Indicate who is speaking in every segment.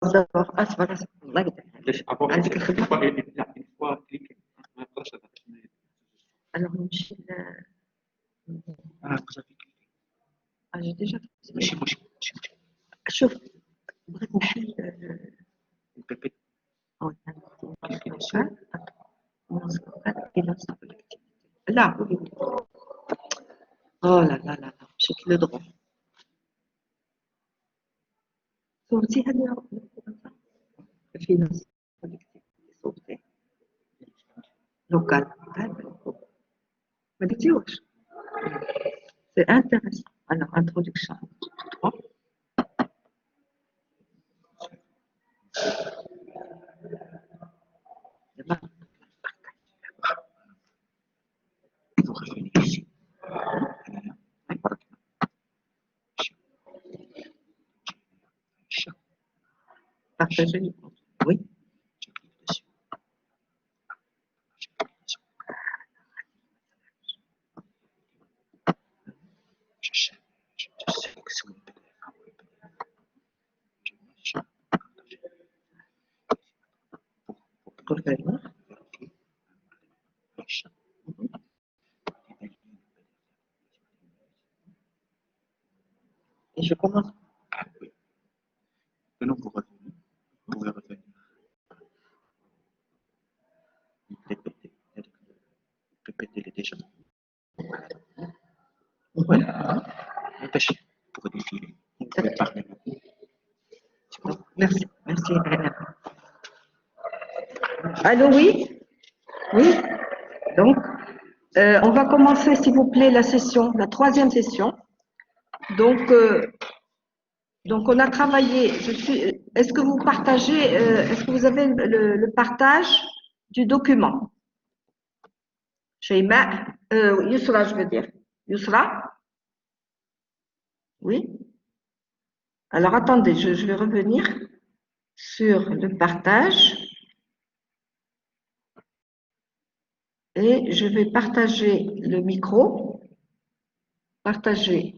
Speaker 1: d'abord. Ah, c'est pas grave. الله يقدر.
Speaker 2: ليش ابغى
Speaker 1: عندك الخدمة.
Speaker 2: يعني فوا كليك ما يقدرش هذا
Speaker 1: Alors, نمشي
Speaker 2: قصدي
Speaker 1: j'ai déjà
Speaker 2: ماشي
Speaker 1: شوف بغيت نحل
Speaker 2: البيبي
Speaker 1: لا oh là là là là مشيت لو droit صورتي هذه فينا صورتي لوكال ما ديتيوش سي انتريسون alors introduction 3 partager les comptes. Oui. Pour le faire. Et je commence.
Speaker 2: Non, vous pouvez revenir. Répétez-les déjà. Voilà. Dépêchez pour défiler. Vous pouvez parler beaucoup.
Speaker 1: Merci, merci. Allô, oui? Oui? Donc, on va commencer, s'il vous plaît, la session, la troisième session. Donc, on a travaillé. Est-ce que vous partagez, est-ce que vous avez le partage du document? Sheima, Yousra, je veux dire. Yousra? Oui? Alors, attendez, je vais revenir sur le partage. Et je vais partager le micro. Partager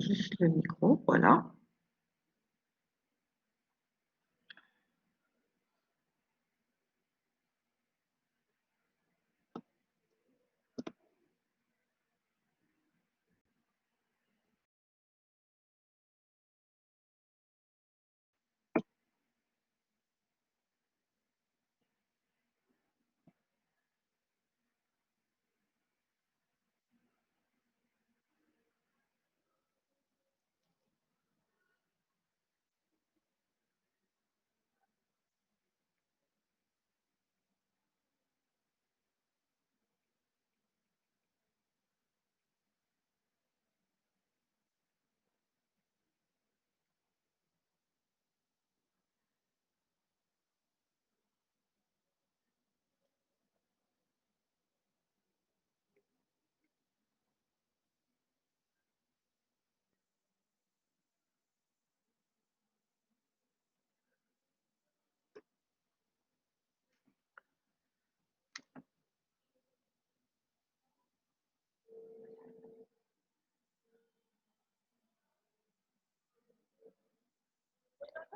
Speaker 1: juste le micro, voilà.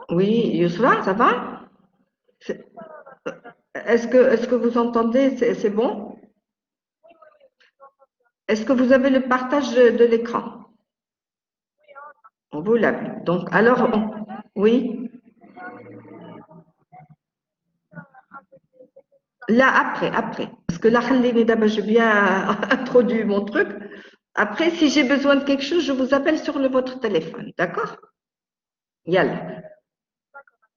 Speaker 1: Oui, Yousra, ça va? Est-ce que vous entendez? C'est bon? Est-ce que vous avez le partage de l'écran? Vous l'avez. Donc, alors, oui. Là, après. Parce que là, j'ai bien introduit mon truc. Après, si j'ai besoin de quelque chose, je vous appelle sur votre téléphone. D'accord? Yalla.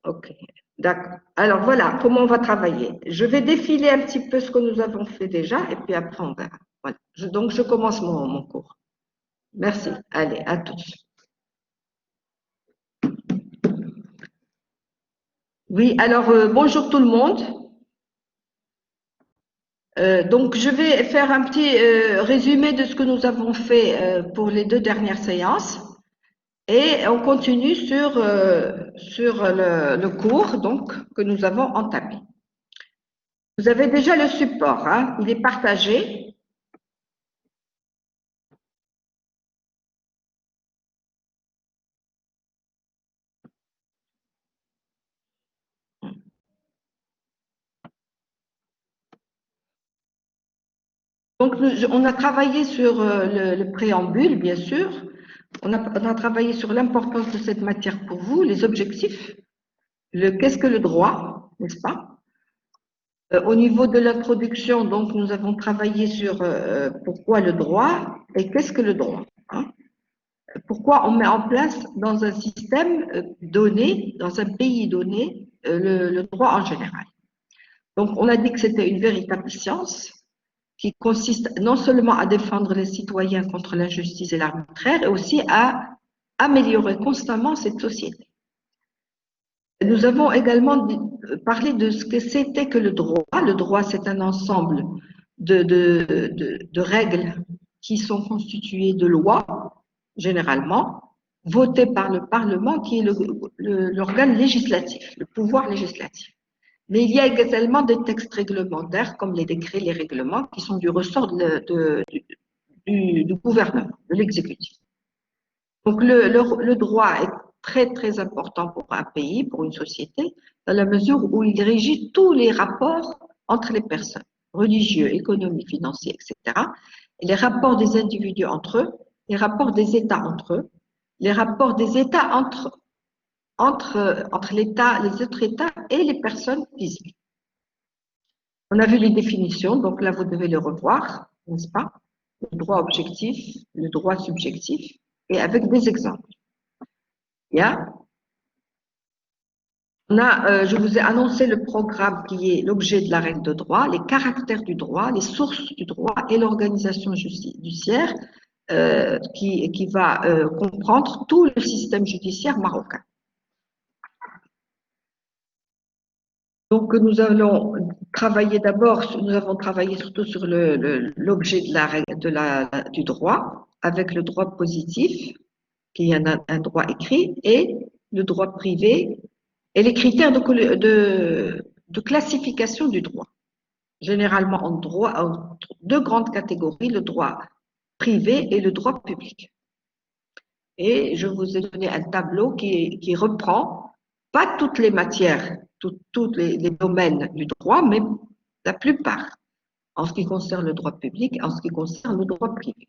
Speaker 1: Ok. D'accord. Alors, voilà comment on va travailler. Je vais défiler un petit peu ce que nous avons fait déjà et puis après, on verra. Voilà. Donc, je commence mon cours. Merci. Allez, à tous. Oui, alors, bonjour tout le monde. Donc, je vais faire un petit résumé de ce que nous avons fait pour les 2 dernières séances et on continue sur le cours donc, que nous avons entamé. Vous avez déjà le support, hein, il est partagé. Donc, on a travaillé sur le préambule, bien sûr. On a travaillé sur l'importance de cette matière pour vous, les objectifs, qu'est-ce que le droit, n'est-ce pas? Au niveau de l'introduction, donc, nous avons travaillé sur pourquoi le droit et qu'est-ce que le droit, hein? Pourquoi on met en place dans un système donné, dans un pays donné, le droit en général. Donc, on a dit que c'était une véritable science qui consiste non seulement à défendre les citoyens contre l'injustice et l'arbitraire, et aussi à améliorer constamment cette société. Nous avons également parlé de ce que c'était que le droit. Le droit, c'est un ensemble de règles qui sont constituées de lois, généralement, votées par le Parlement, qui est l'organe législatif, le pouvoir législatif. Mais il y a également des textes réglementaires, comme les décrets, les règlements, qui sont du ressort du gouvernement, de l'exécutif. Donc, le droit est très, très important pour un pays, pour une société, dans la mesure où il régit tous les rapports entre les personnes, religieux, économiques, financiers, etc., et les rapports des individus entre eux, les rapports des États entre eux, les rapports des États entre l'État, les autres États et les personnes physiques. On a vu les définitions, donc là, vous devez les revoir, n'est-ce pas? Le droit objectif, le droit subjectif, et avec des exemples. Yeah. Je vous ai annoncé le programme qui est l'objet de la règle de droit, les caractères du droit, les sources du droit et l'organisation judiciaire qui va comprendre tout le système judiciaire marocain. Donc, nous allons travailler d'abord, nous avons travaillé surtout sur l'objet du droit, avec le droit positif, qui est un droit écrit, et le droit privé, et les critères de classification du droit. Généralement, en deux grandes catégories, le droit privé et le droit public. Et je vous ai donné un tableau qui reprend pas toutes les matières, tous les domaines du droit, mais la plupart, en ce qui concerne le droit public, en ce qui concerne le droit privé.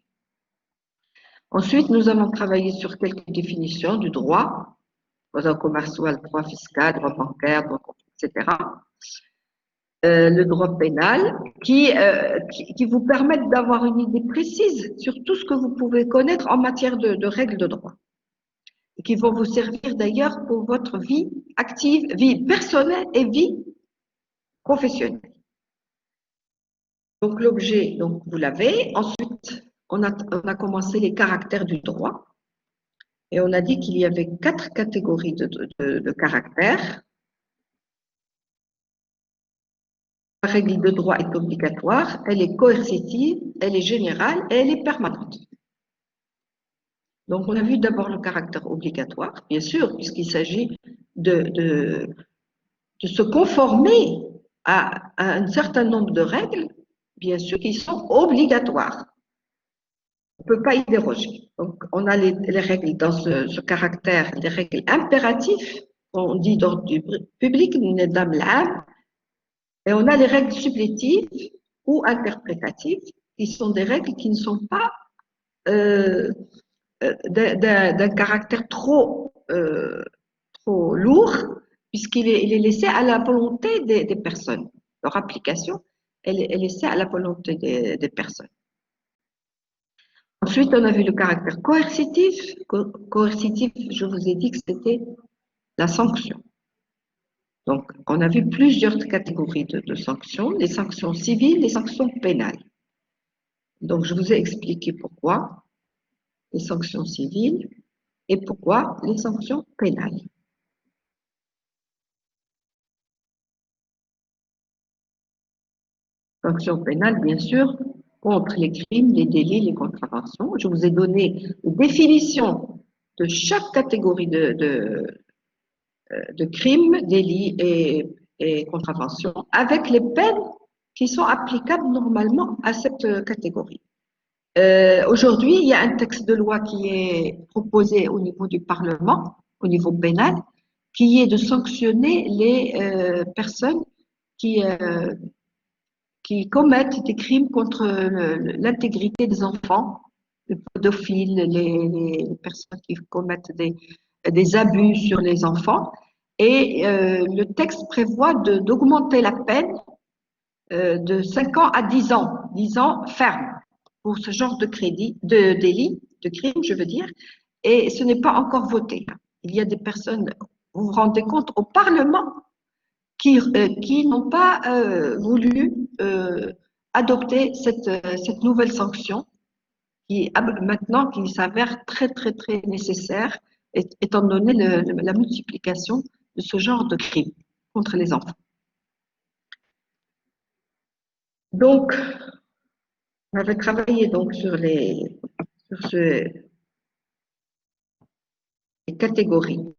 Speaker 1: Ensuite, nous allons travailler sur quelques définitions du droit, droit commercial, droit fiscal, droit bancaire, etc. Le droit pénal, qui vous permettent d'avoir une idée précise sur tout ce que vous pouvez connaître en matière de règles de droit. Et qui vont vous servir d'ailleurs pour votre vie active, vie personnelle et vie professionnelle. Donc l'objet, donc vous l'avez. Ensuite, on a commencé les caractères du droit. Et on a dit qu'il y avait 4 catégories de caractères. La règle de droit est obligatoire, elle est coercitive, elle est générale et elle est permanente. Donc, on a vu d'abord le caractère obligatoire, bien sûr, puisqu'il s'agit de se conformer à un certain nombre de règles, bien sûr, qui sont obligatoires. On ne peut pas y déroger. Donc, on a les règles dans ce caractère, les règles impératives, on dit d'ordre public, et on a les règles suppletives ou interprétatives, qui sont des règles qui ne sont pas d'un caractère trop lourd, puisqu'il est laissé à la volonté des personnes. Leur application, elle est laissée à la volonté des personnes. Ensuite, on a vu le caractère coercitif. Coercitif, je vous ai dit que c'était la sanction. Donc, on a vu plusieurs catégories de sanctions, les sanctions civiles, les sanctions pénales. Donc, je vous ai expliqué pourquoi les sanctions civiles et pourquoi les sanctions pénales. Sanctions pénales, bien sûr, contre les crimes, les délits, les contraventions. Je vous ai donné une définition de chaque catégorie de crimes, délits et contraventions avec les peines qui sont applicables normalement à cette catégorie. Aujourd'hui, il y a un texte de loi qui est proposé au niveau du Parlement, au niveau pénal, qui est de sanctionner les personnes qui
Speaker 3: qui commettent des crimes contre l'intégrité des enfants, les pédophiles, les personnes qui commettent des abus sur les enfants. Et le texte prévoit d'augmenter la peine de 5 ans à 10 ans ferme pour ce genre de délit, de crime, je veux dire. Et ce n'est pas encore voté. Il y a des personnes, vous vous rendez compte, au Parlement qui n'ont pas voulu adopter cette nouvelle sanction maintenant qui s'avère très, très, très nécessaire étant donné la multiplication de ce genre de crimes contre les enfants. Donc, on avait travaillé donc sur les catégories.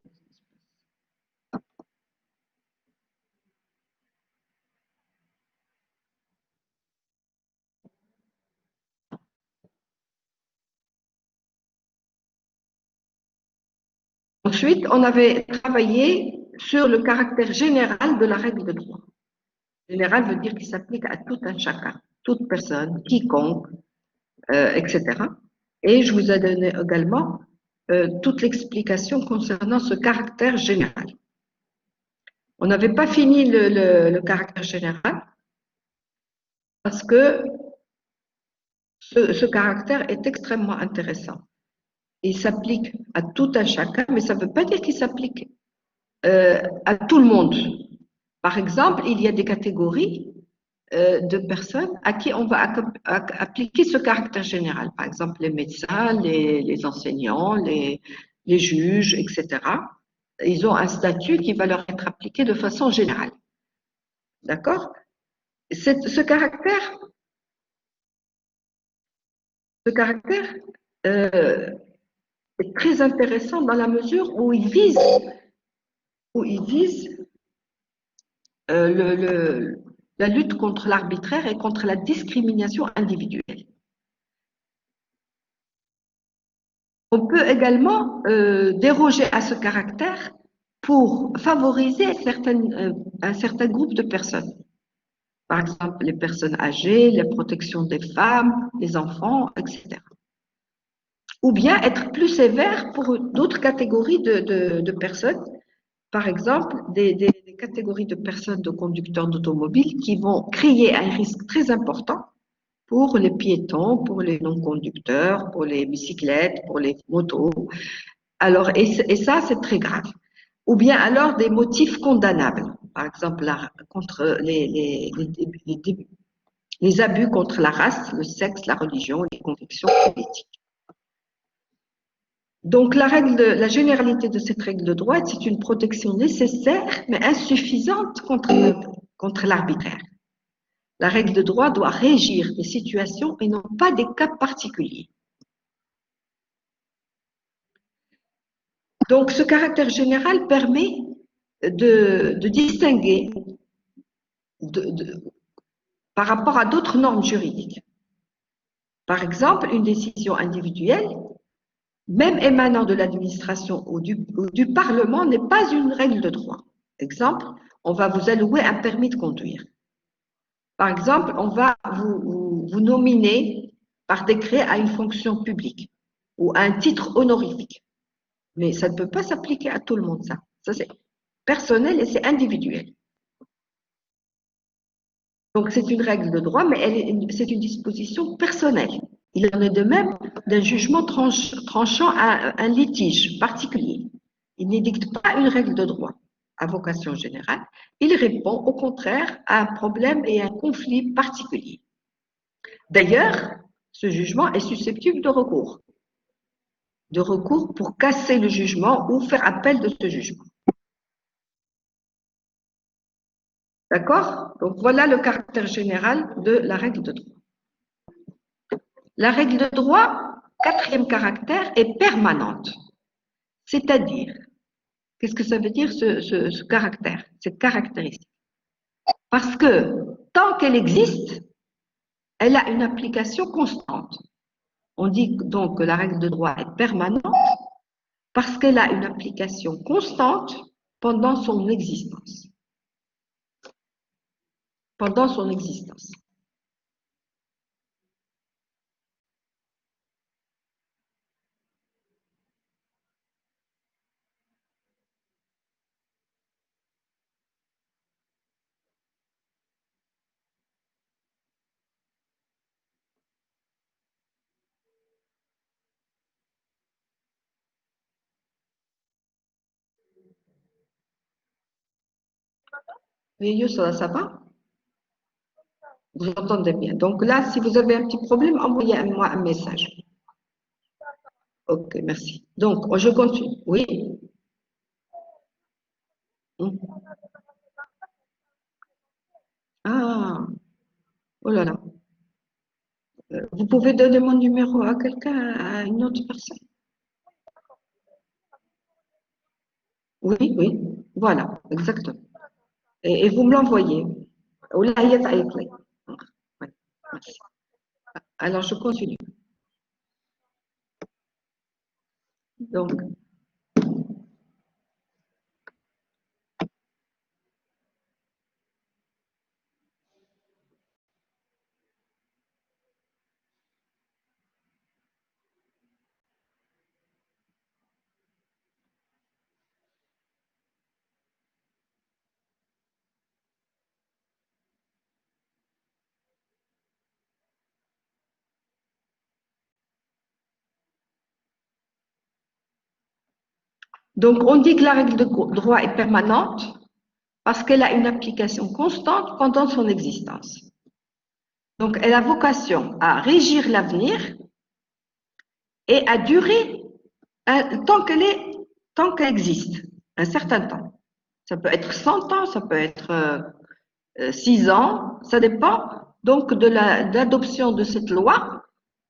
Speaker 3: Ensuite, on avait travaillé sur le caractère général de la règle de droit. Général veut dire qu'il s'applique à tout un chacun, toute personne, quiconque, etc. Et je vous ai donné également toute l'explication concernant ce caractère général. On n'avait pas fini le caractère général parce que ce caractère est extrêmement intéressant. Il s'applique à tout un chacun, mais ça ne veut pas dire qu'il s'applique à tout le monde. Par exemple, il y a des catégories de personnes à qui on va appliquer ce caractère général. Par exemple, les médecins, les enseignants, les juges, etc. Ils ont un statut qui va leur être appliqué de façon générale. D'accord? Ce caractère est très intéressant dans la mesure où il vise la lutte contre l'arbitraire et contre la discrimination individuelle. On peut également déroger à ce caractère pour favoriser un certain groupe de personnes. Par exemple, les personnes âgées, la protection des femmes, des enfants, etc. Ou bien être plus sévère pour d'autres catégories de personnes. Par exemple, des catégories de personnes, de conducteurs d'automobiles qui vont créer un risque très important pour les piétons, pour les non-conducteurs, pour les bicyclettes, pour les motos. Alors, et ça, c'est très grave. Ou bien alors des motifs condamnables, par exemple contre les abus contre la race, le sexe, la religion, les convictions politiques. Donc, la généralité de cette règle de droit, c'est une protection nécessaire, mais insuffisante contre l'arbitraire. La règle de droit doit régir des situations et non pas des cas particuliers. Donc, ce caractère général permet de distinguer par rapport à d'autres normes juridiques. Par exemple, une décision individuelle, même émanant de l'administration ou du Parlement, n'est pas une règle de droit. Exemple, on va vous allouer un permis de conduire. Par exemple, on va vous nominer par décret à une fonction publique ou à un titre honorifique. Mais ça ne peut pas s'appliquer à tout le monde, ça. Ça, c'est personnel et c'est individuel. Donc, c'est une règle de droit, mais c'est une disposition personnelle. Il en est de même d'un jugement tranchant un litige particulier. Il n'édicte pas une règle de droit à vocation générale. Il répond au contraire à un problème et à un conflit particulier. D'ailleurs, ce jugement est susceptible de recours pour casser le jugement ou faire appel de ce jugement. D'accord? Donc, voilà le caractère général de la règle de droit. La règle de droit, quatrième caractère, est permanente. C'est-à-dire, qu'est-ce que ça veut dire ce caractère, cette caractéristique? Parce que tant qu'elle existe, elle a une application constante. On dit donc que la règle de droit est permanente parce qu'elle a une application constante pendant son existence. Pendant son existence. Oui, Youssala, ça va? Vous entendez bien. Donc là, si vous avez un petit problème, envoyez-moi un message. Ok, merci. Donc, je continue. Oui. Hmm. Ah, oh là là. Vous pouvez donner mon numéro à quelqu'un, à une autre personne? Oui, oui. Voilà, exactement. Et vous me l'envoyez. Oui, merci. Alors, je continue. Donc, on dit que la règle de droit est permanente parce qu'elle a une application constante pendant son existence. Donc, elle a vocation à régir l'avenir et à durer tant qu'elle existe, un certain temps. Ça peut être 100 ans, ça peut être 6 ans, ça dépend donc de l'adoption de cette loi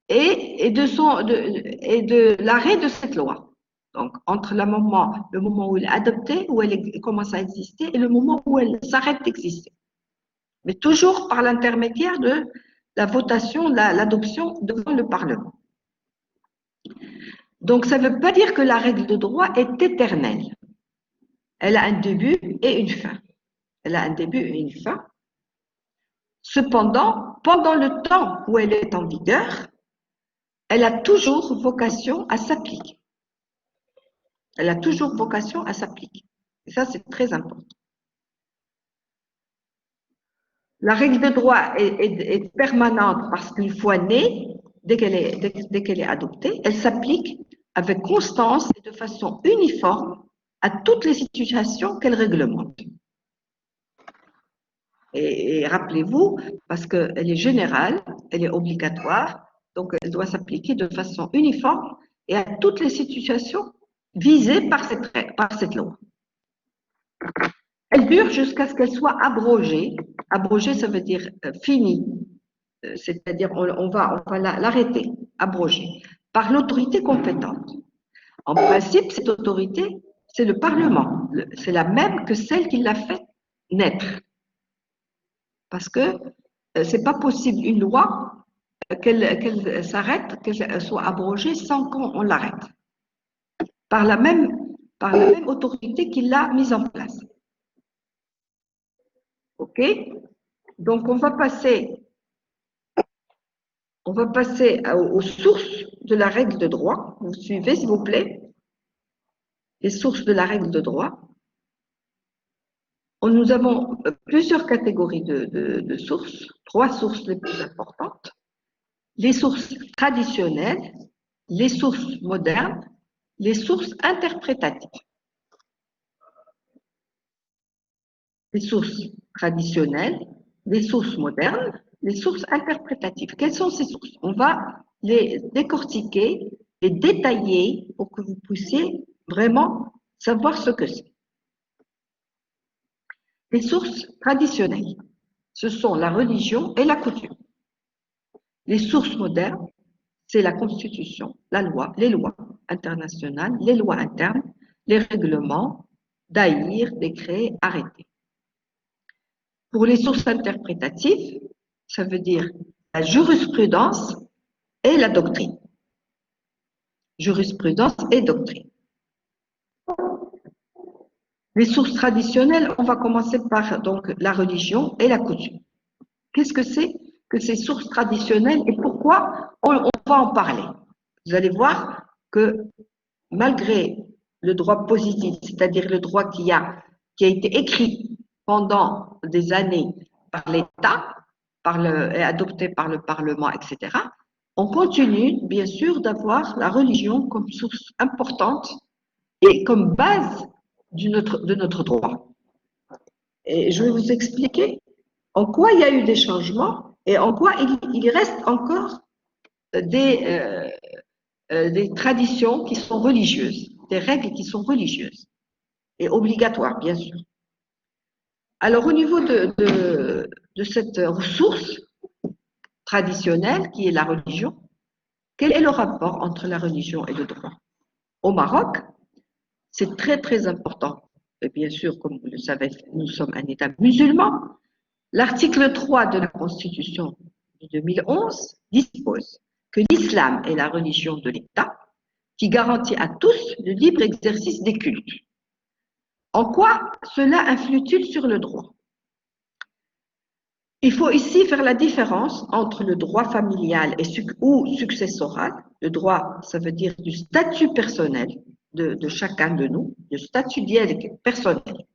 Speaker 3: et de l'arrêt de cette loi. Donc, entre le moment où elle est adoptée, où elle commence à exister, et le moment où elle s'arrête d'exister. Mais toujours par l'intermédiaire de la votation, l'adoption devant le Parlement. Donc, ça ne veut pas dire que la règle de droit est éternelle. Elle a un début et une fin. Elle a un début et une fin. Cependant, pendant le temps où elle est en vigueur, elle a toujours vocation à s'appliquer. Elle a toujours vocation à s'appliquer. Et ça, c'est très important. La règle de droit est permanente parce qu'une fois née, dès qu'elle est adoptée, elle s'applique avec constance et de façon uniforme à toutes les situations qu'elle réglemente. Et rappelez-vous, parce qu'elle est générale, elle est obligatoire, donc elle doit s'appliquer de façon uniforme et à toutes les situations visées par cette loi. Elle dure jusqu'à ce qu'elle soit abrogée. Abrogée, ça veut dire finie. C'est-à-dire on va l'arrêter, abroger, par l'autorité compétente. En principe, cette autorité, c'est le Parlement. C'est la même que celle qui l'a fait naître. Parce que c'est pas possible une loi qu'elle s'arrête, qu'elle soit abrogée sans qu'on l'arrête. Par la même autorité qui l'a mise en place. OK? Donc, on va passer aux sources de la règle de droit. Vous suivez, s'il vous plaît. Les sources de la règle de droit. Nous avons plusieurs catégories de sources, 3 sources les plus importantes. Les sources traditionnelles, les sources modernes, les sources interprétatives. Les sources traditionnelles, les sources modernes, les sources interprétatives. Quelles sont ces sources? On va les décortiquer, les détailler pour que vous puissiez vraiment savoir ce que c'est. Les sources traditionnelles, ce sont la religion et la coutume. Les sources modernes, c'est la Constitution, la loi, les lois internationales, les lois internes, les règlements, d'haïr, décrets, arrêtés. Pour les sources interprétatives, ça veut dire la jurisprudence et la doctrine. Jurisprudence et doctrine. Les sources traditionnelles, on va commencer par donc la religion et la coutume. Qu'est-ce que c'est que ces sources traditionnelles et pourquoi on va en parler? Vous allez voir que malgré le droit positif, c'est-à-dire le droit qui a été écrit pendant des années par l'État, et adopté par le Parlement, etc., on continue bien sûr d'avoir la religion comme source importante et comme base de notre droit. Et je vais vous expliquer en quoi il y a eu des changements et en quoi il reste encore des traditions qui sont religieuses, des règles qui sont religieuses et obligatoires, bien sûr. Alors, au niveau de cette ressource traditionnelle qui est la religion, quel est le rapport entre la religion et le droit? Au Maroc, c'est très, très important. Et bien sûr, comme vous le savez, nous sommes un État musulman. L'article 3 de la Constitution de 2011 dispose que l'islam est la religion de l'État qui garantit à tous le libre exercice des cultes. En quoi cela influe-t-il sur le droit? Il faut ici faire la différence entre le droit familial ou successoral. Le droit, ça veut dire du statut personnel de chacun de nous, le statut personnel.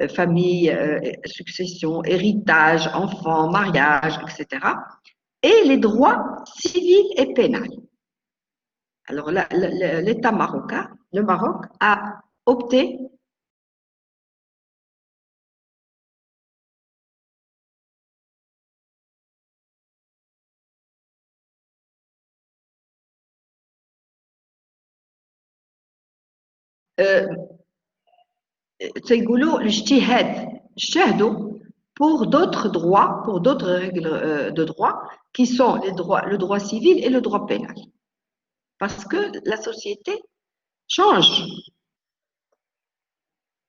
Speaker 3: Famille, succession, héritage, enfant, mariage, etc. Et les droits civils et pénals. Alors, l'État marocain, le Maroc, a opté pour d'autres droits, pour d'autres règles de droit, qui sont le droit civil et le droit pénal. Parce que la société change.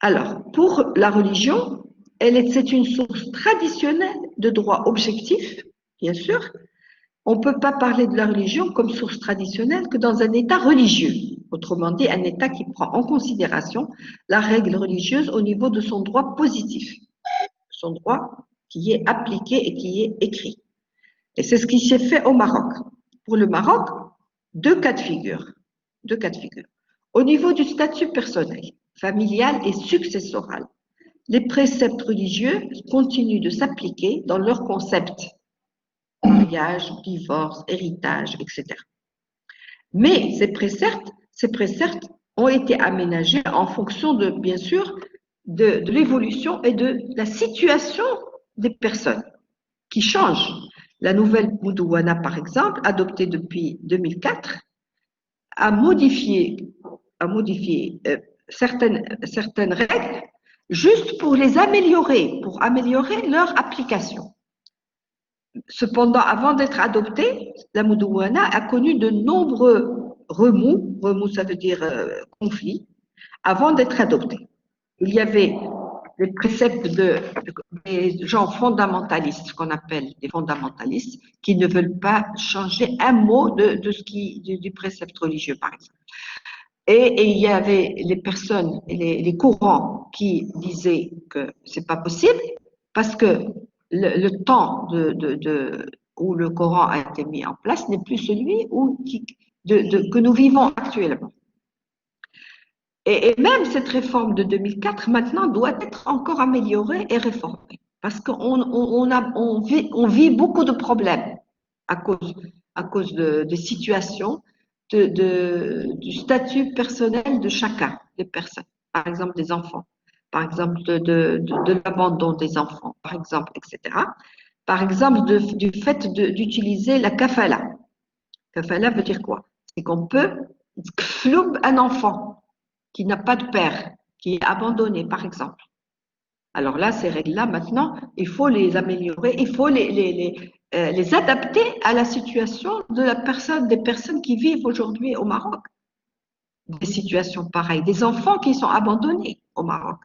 Speaker 3: Alors, pour la religion, c'est une source traditionnelle de droit objectif, bien sûr. On ne peut pas parler de la religion comme source traditionnelle que dans un État religieux. Autrement dit, un État qui prend en considération la règle religieuse au niveau de son droit positif, son droit qui est appliqué et qui est écrit. Et c'est ce qui s'est fait au Maroc. Pour le Maroc, deux cas de figure. Au niveau du statut personnel, familial et successoral, les préceptes religieux continuent de s'appliquer dans leur concept. Mariage, divorce, héritage, etc. Mais ces préceptes ont été aménagés en fonction bien sûr, de l'évolution et de la situation des personnes qui changent. La nouvelle Moudouana, par exemple, adoptée depuis 2004, a modifié certaines règles juste pour les améliorer, pour améliorer leur application. Cependant, avant d'être adoptée, la Moudouana a connu de nombreux remous ça veut dire conflits, avant d'être adoptée. Il y avait les préceptes des gens fondamentalistes, ce qu'on appelle des fondamentalistes, qui ne veulent pas changer un mot du précepte religieux, par exemple. Et il y avait les personnes, les courants qui disaient que c'est pas possible parce que le temps où le Coran a été mis en place n'est plus celui que nous vivons actuellement. Et même cette réforme de 2004, maintenant, doit être encore améliorée et réformée. Parce qu'on vit beaucoup de problèmes à cause des situations, du statut personnel de chacun, des personnes. Par exemple, des enfants. Par exemple, de l'abandon des enfants, par exemple, etc. Par exemple, du fait d'utiliser la kafala. Kafala veut dire quoi? C'est qu'on peut floub un enfant qui n'a pas de père, qui est abandonné, par exemple. Alors là, ces règles-là, maintenant, il faut les améliorer, il faut les adapter à la situation des personnes qui vivent aujourd'hui au Maroc. Des situations pareilles, des enfants qui sont abandonnés au Maroc.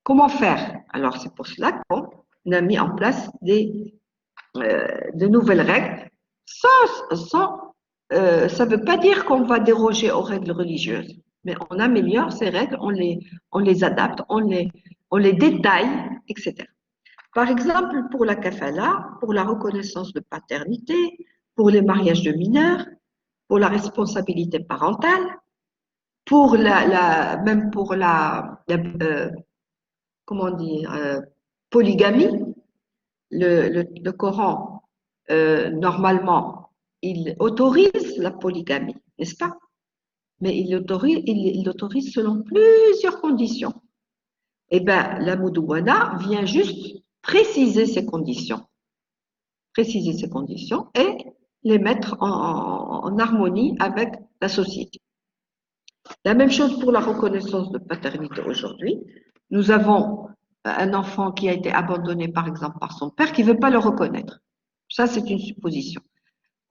Speaker 3: Comment faire? Alors, c'est pour cela qu'on a mis en place de nouvelles règles. Ça ne veut pas dire qu'on va déroger aux règles religieuses. Mais on améliore ces règles, on les adapte, on les détaille, etc. Par exemple, pour la kafala, pour la reconnaissance de paternité, pour les mariages de mineurs, pour la responsabilité parentale, même pour comment dire, polygamie, le Coran, normalement, il autorise la polygamie, n'est-ce pas? Mais il l'autorise selon plusieurs conditions. Eh bien, la Moudouana vient juste préciser ces conditions et les mettre en harmonie avec la société. La même chose pour la reconnaissance de paternité aujourd'hui. Nous avons un enfant qui a été abandonné, par exemple, par son père, qui ne veut pas le reconnaître. Ça, c'est une supposition.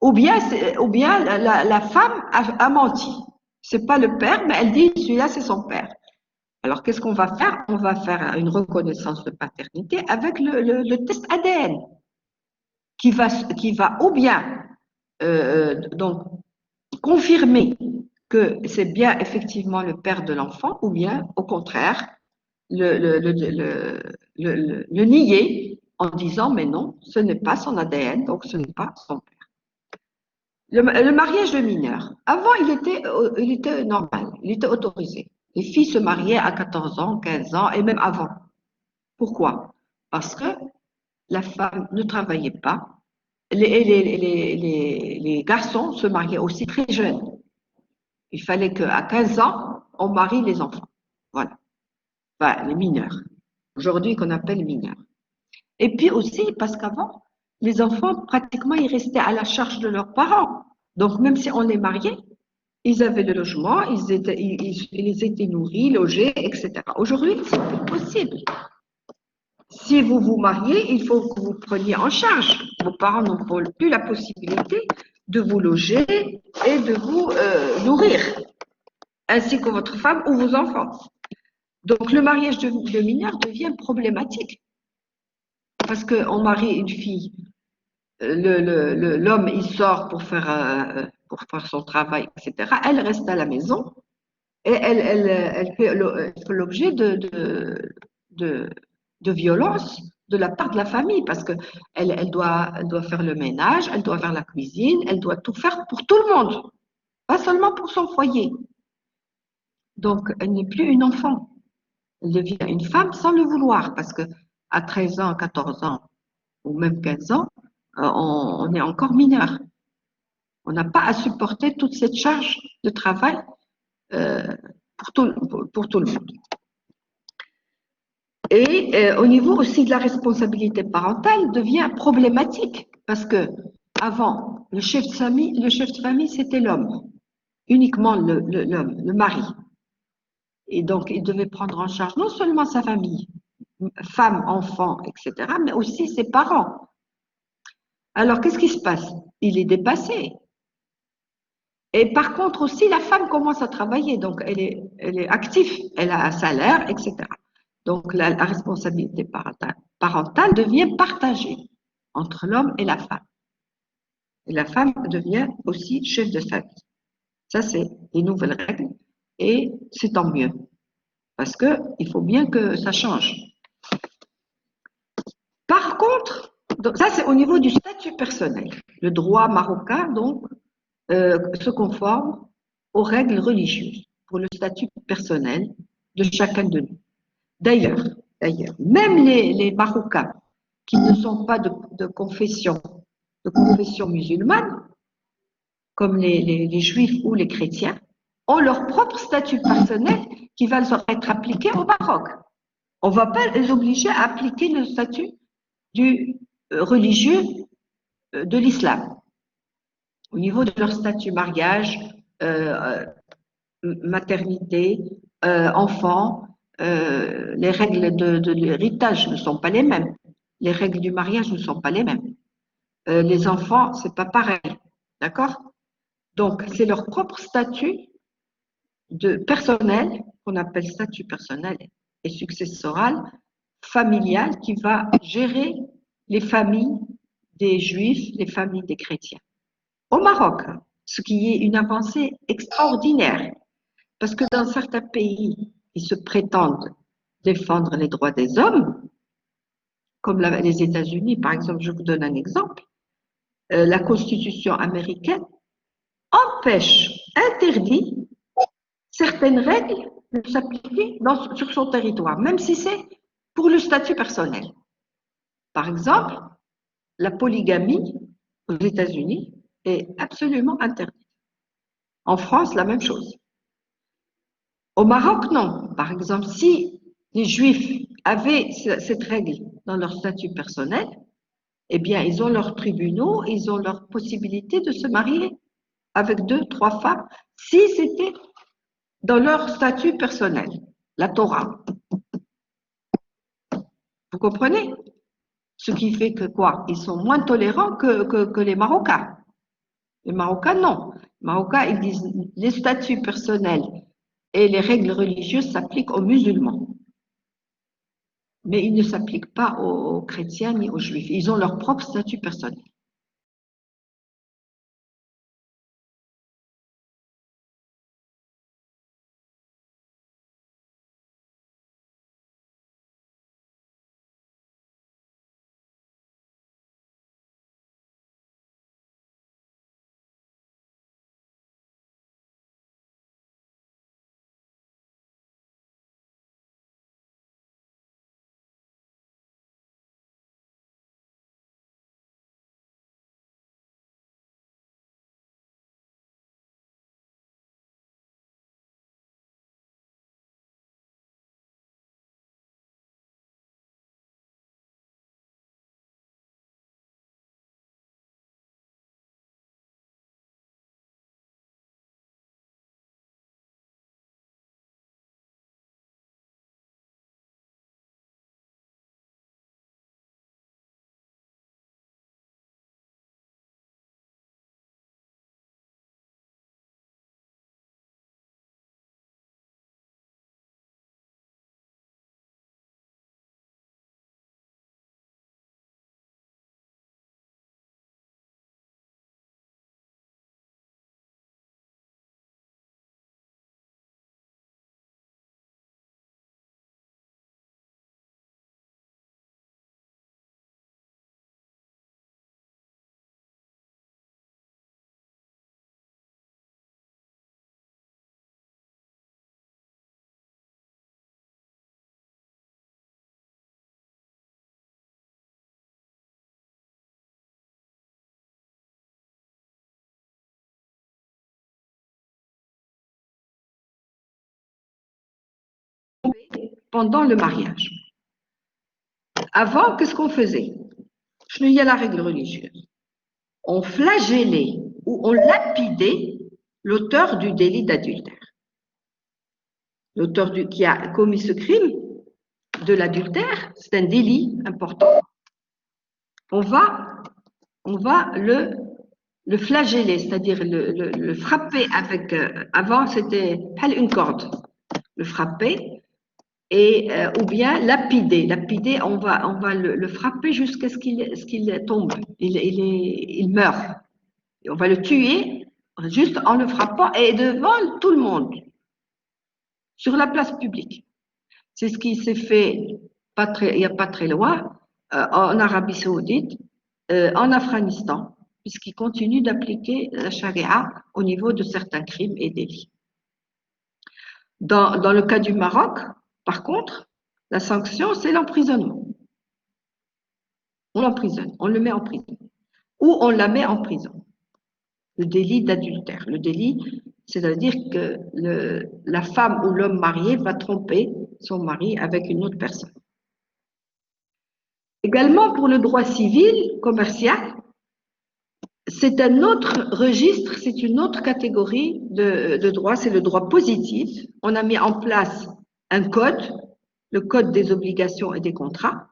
Speaker 3: Ou bien la femme a menti. C'est pas le père, mais elle dit celui-là, c'est son père. Alors, qu'est-ce qu'on va faire? On va faire une reconnaissance de paternité avec le test ADN qui va ou bien donc confirmer que c'est bien effectivement le père de l'enfant, ou bien au contraire le nier en disant mais non, ce n'est pas son ADN, donc ce n'est pas son père. Le mariage de mineurs. Avant, il était normal, il était autorisé. Les filles se mariaient à 14 ans, 15 ans et même avant. Pourquoi? Parce que la femme ne travaillait pas. Les garçons se mariaient aussi très jeunes. Il fallait qu'à 15 ans, on marie les enfants. Voilà. Enfin, les mineurs. Aujourd'hui, qu'on appelle mineurs. Et puis aussi, parce qu'avant, les enfants, pratiquement, ils restaient à la charge de leurs parents. Donc, même si on les mariait, ils avaient le logement, ils étaient nourris, logés, etc. Aujourd'hui, c'est plus possible. Si vous vous mariez, il faut que vous preniez en charge. Vos parents n'ont plus la possibilité de vous loger et de vous nourrir, ainsi que votre femme ou vos enfants. Donc, le mariage de mineurs devient problématique. Parce qu'on marie une fille, l'homme il sort pour faire son travail, etc. Elle reste à la maison et elle fait l'objet de violences de la part de la famille parce que elle doit faire le ménage, elle doit faire la cuisine, elle doit tout faire pour tout le monde, pas seulement pour son foyer. Donc, elle n'est plus une enfant. Elle devient une femme sans le vouloir parce que à 13 ans, 14 ans ou même 15 ans, on est encore mineur. On n'a pas à supporter toute cette charge de travail pour tout le monde. Et au niveau aussi de la responsabilité parentale devient problématique parce que avant, le chef de famille, c'était l'homme, uniquement l'homme, le mari. Et donc, il devait prendre en charge non seulement sa famille, femme, enfant, etc., mais aussi ses parents. Alors, qu'est-ce qui se passe? Il est dépassé. Et par contre aussi, la femme commence à travailler, donc elle est active, elle a un salaire, etc. Donc, la responsabilité parentale devient partagée entre l'homme et la femme. Et la femme devient aussi chef de famille. Ça, c'est les nouvelles règles et c'est tant mieux. Parce qu'il faut bien que ça change. Par contre, donc ça c'est au niveau du statut personnel. Le droit marocain, donc, se conforme aux règles religieuses pour le statut personnel de chacun de nous. D'ailleurs, même les Marocains qui ne sont pas de confession musulmane, comme les juifs ou les chrétiens, ont leur propre statut personnel qui va leur être appliqué au Maroc. On ne va pas les obliger à appliquer le statut du religieux de l'islam. Au niveau de leur statut mariage, maternité, enfant, les règles de l'héritage ne sont pas les mêmes. Les règles du mariage ne sont pas les mêmes. Les enfants, c'est pas pareil. D'accord? Donc, c'est leur propre statut personnel, qu'on appelle statut personnel et successoral, familial, qui va gérer les familles des juifs, les familles des chrétiens. Au Maroc, ce qui est une avancée extraordinaire, parce que dans certains pays, ils se prétendent défendre les droits des hommes, comme les États-Unis, par exemple, je vous donne un exemple. La Constitution américaine interdit certaines règles de s'appliquer sur son territoire, même si c'est pour le statut personnel. Par exemple, la polygamie aux États-Unis est absolument interdite. En France, la même chose. Au Maroc, non. Par exemple, si les Juifs avaient cette règle dans leur statut personnel, eh bien, ils ont leurs tribunaux, ils ont leur possibilité de se marier avec 2, 3 femmes, si c'était dans leur statut personnel, la Torah. Vous comprenez? Ce qui fait que quoi? Ils sont moins tolérants que les Marocains. Les Marocains, non. Les Marocains, ils disent les statuts personnels et les règles religieuses s'appliquent aux musulmans. Mais ils ne s'appliquent pas aux chrétiens ni aux juifs. Ils ont leur propre statut personnel. Pendant le mariage. Avant, qu'est-ce qu'on faisait? Il y a la règle religieuse. On flagellait ou on lapidait l'auteur du délit d'adultère. L'auteur qui a commis ce crime de l'adultère, c'est un délit important. On va le flageller, c'est-à-dire le frapper avec. Avant, c'était pas une corde. Le frapper et ou bien lapider. Lapider, on va le frapper jusqu'à ce qu'il tombe. Il meurt. Et on va le tuer juste en le frappant et devant tout le monde, sur la place publique. C'est ce qui s'est fait il n'y a pas très loin, en Arabie Saoudite, en Afghanistan, puisqu'ils continuent d'appliquer la charia au niveau de certains crimes et délits. Dans le cas du Maroc, par contre, la sanction, c'est l'emprisonnement. On l'emprisonne, on le met en prison. Ou on la met en prison. Le délit d'adultère. Le délit, c'est-à-dire que la femme ou l'homme marié va tromper son mari avec une autre personne. Également pour le droit civil, commercial, c'est un autre registre, c'est une autre catégorie de droit, c'est le droit positif. On a mis en place un code, le code des obligations et des contrats,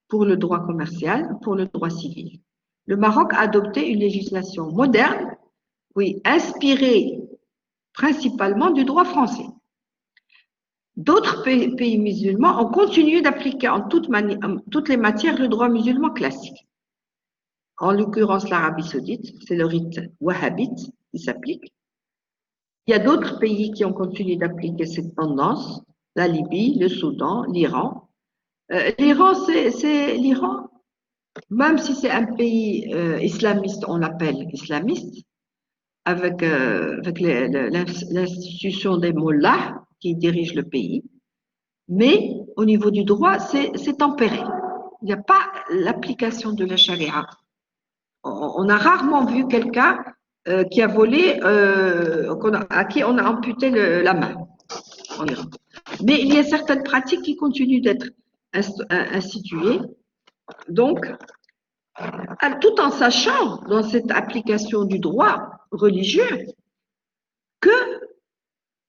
Speaker 3: pour le droit commercial, pour le droit civil. Le Maroc a adopté une législation moderne, oui, inspirée principalement du droit français. D'autres pays musulmans ont continué d'appliquer en toutes les matières le droit musulman classique. En l'occurrence, l'Arabie Saoudite, c'est le rite wahhabite qui s'applique. Il y a d'autres pays qui ont continué d'appliquer cette tendance, la Libye, le Soudan, l'Iran. L'Iran, c'est l'Iran, même si c'est un pays islamiste, on l'appelle islamiste, avec l'institution des mollahs qui dirigent le pays. Mais au niveau du droit, c'est tempéré. Il n'y a pas l'application de la charia. On a rarement vu quelqu'un qui a volé, à qui on a amputé la main en Iran. Mais il y a certaines pratiques qui continuent d'être instituées. Donc, tout en sachant dans cette application du droit religieux que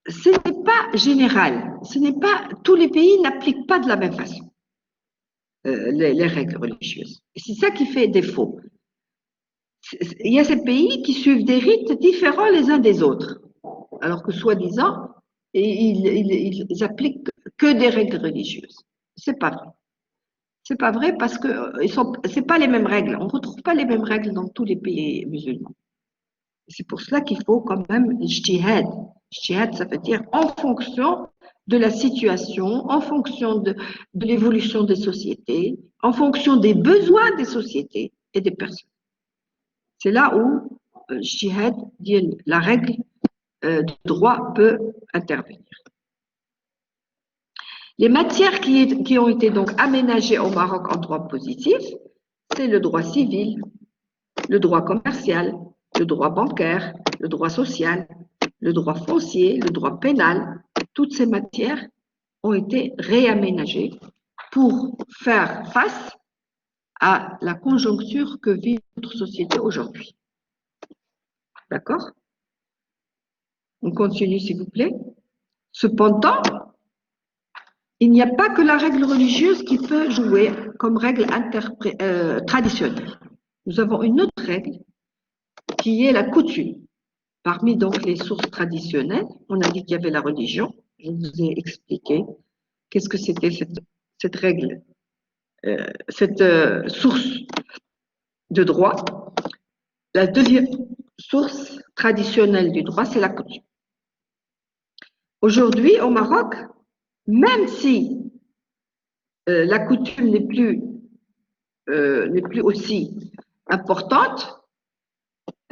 Speaker 3: ce n'est pas général, tous les pays n'appliquent pas de la même façon les règles religieuses. Et c'est ça qui fait défaut. Il y a ces pays qui suivent des rites différents les uns des autres, alors que soi-disant, ils appliquent que des règles religieuses. C'est pas vrai. C'est pas vrai parce que c'est pas les mêmes règles. On retrouve pas les mêmes règles dans tous les pays musulmans. C'est pour cela qu'il faut quand même ijtihad. Ijtihad, ça veut dire en fonction de la situation, en fonction de l'évolution des sociétés, en fonction des besoins des sociétés et des personnes. C'est là où ijtihad, la règle du droit peut intervenir. Les matières qui ont été donc aménagées au Maroc en droit positif, c'est le droit civil, le droit commercial, le droit bancaire, le droit social, le droit foncier, le droit pénal. Toutes ces matières ont été réaménagées pour faire face à la conjoncture que vit notre société aujourd'hui. D'accord? On continue, s'il vous plaît. Cependant, il n'y a pas que la règle religieuse qui peut jouer comme règle traditionnelle. Nous avons une autre règle qui est la coutume. Parmi donc les sources traditionnelles, on a dit qu'il y avait la religion. Je vous ai expliqué qu'est-ce que c'était cette règle, cette source de droit. La deuxième source traditionnelle du droit, c'est la coutume. Aujourd'hui, au Maroc, même si la coutume n'est plus aussi importante,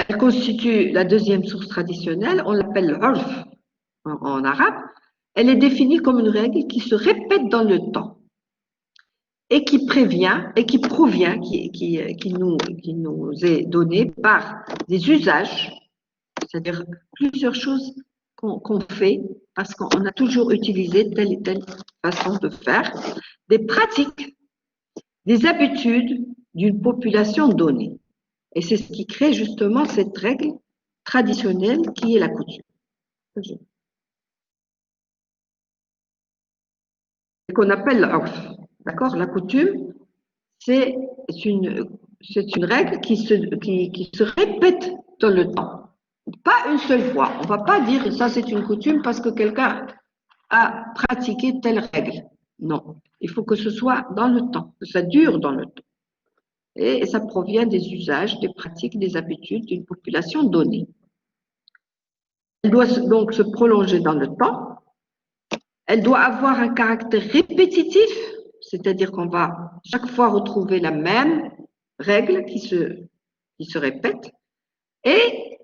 Speaker 3: elle constitue la deuxième source traditionnelle, on l'appelle l'urf en arabe. Elle est définie comme une règle qui se répète dans le temps et qui prévient et qui provient, qui nous est donnée par des usages, c'est-à-dire plusieurs choses qu'on fait parce qu'on a toujours utilisé telle et telle façon de faire, des pratiques, des habitudes d'une population donnée. Et c'est ce qui crée justement cette règle traditionnelle qui est la coutume. Ce qu'on appelle l'urf. D'accord? La coutume, c'est une règle qui se répète dans le temps. Pas une seule fois. On ne va pas dire ça c'est une coutume parce que quelqu'un a pratiqué telle règle. Non. Il faut que ce soit dans le temps, que ça dure dans le temps. Et ça provient des usages, des pratiques, des habitudes d'une population donnée. Elle doit donc se prolonger dans le temps. Elle doit avoir un caractère répétitif, c'est-à-dire qu'on va chaque fois retrouver la même règle qui se répète. Et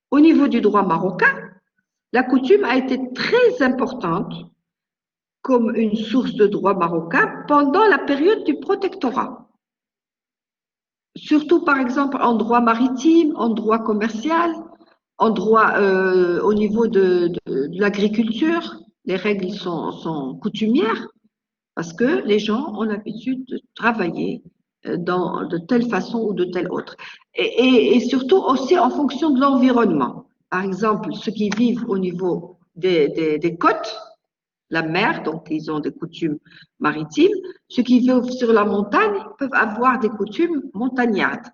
Speaker 3: au niveau du droit marocain, la coutume a été très importante comme une source de droit marocain pendant la période du protectorat. Surtout, par exemple, en droit maritime, en droit commercial, en droit au niveau de l'agriculture. Les règles sont coutumières parce que les gens ont l'habitude de travailler de telle façon ou de telle autre. Et surtout aussi en fonction de l'environnement. Par exemple, ceux qui vivent au niveau des côtes, la mer, donc ils ont des coutumes maritimes. Ceux qui vivent sur la montagne peuvent avoir des coutumes montagnardes.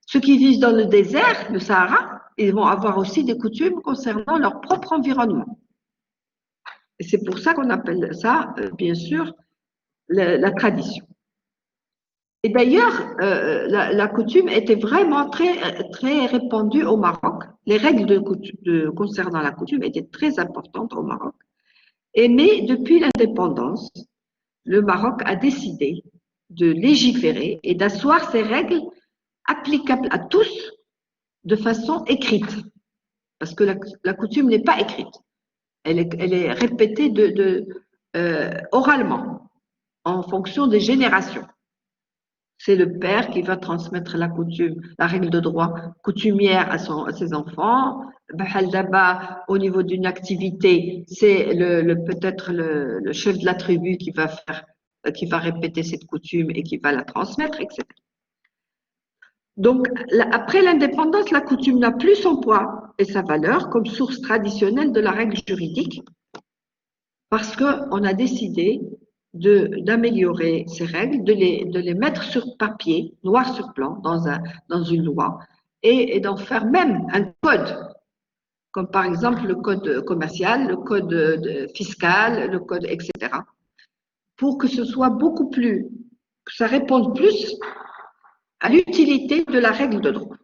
Speaker 3: Ceux qui vivent dans le désert, le Sahara, ils vont avoir aussi des coutumes concernant leur propre environnement. Et c'est pour ça qu'on appelle ça, bien sûr, la tradition. Et d'ailleurs, la coutume était vraiment très, très répandue au Maroc. Les règles concernant la coutume étaient très importantes au Maroc. Mais depuis l'indépendance, le Maroc a décidé de légiférer et d'asseoir ces règles applicables à tous de façon écrite. Parce que la coutume n'est pas écrite. Elle est répétée oralement, en fonction des générations. c'est le père qui va transmettre la coutume, la règle de droit coutumière à ses enfants. D'abord, au niveau d'une activité, c'est peut-être le chef de la tribu qui va répéter cette coutume et qui va la transmettre, etc. Donc, après l'indépendance, la coutume n'a plus son poids et sa valeur comme source traditionnelle de la règle juridique parce qu'on a décidé d'améliorer ces règles, de les mettre sur papier, noir sur blanc, dans une loi, et d'en faire même un code, comme par exemple le code commercial, le code fiscal, le code, etc., pour que ce soit que ça réponde plus à l'utilité de la règle de droit.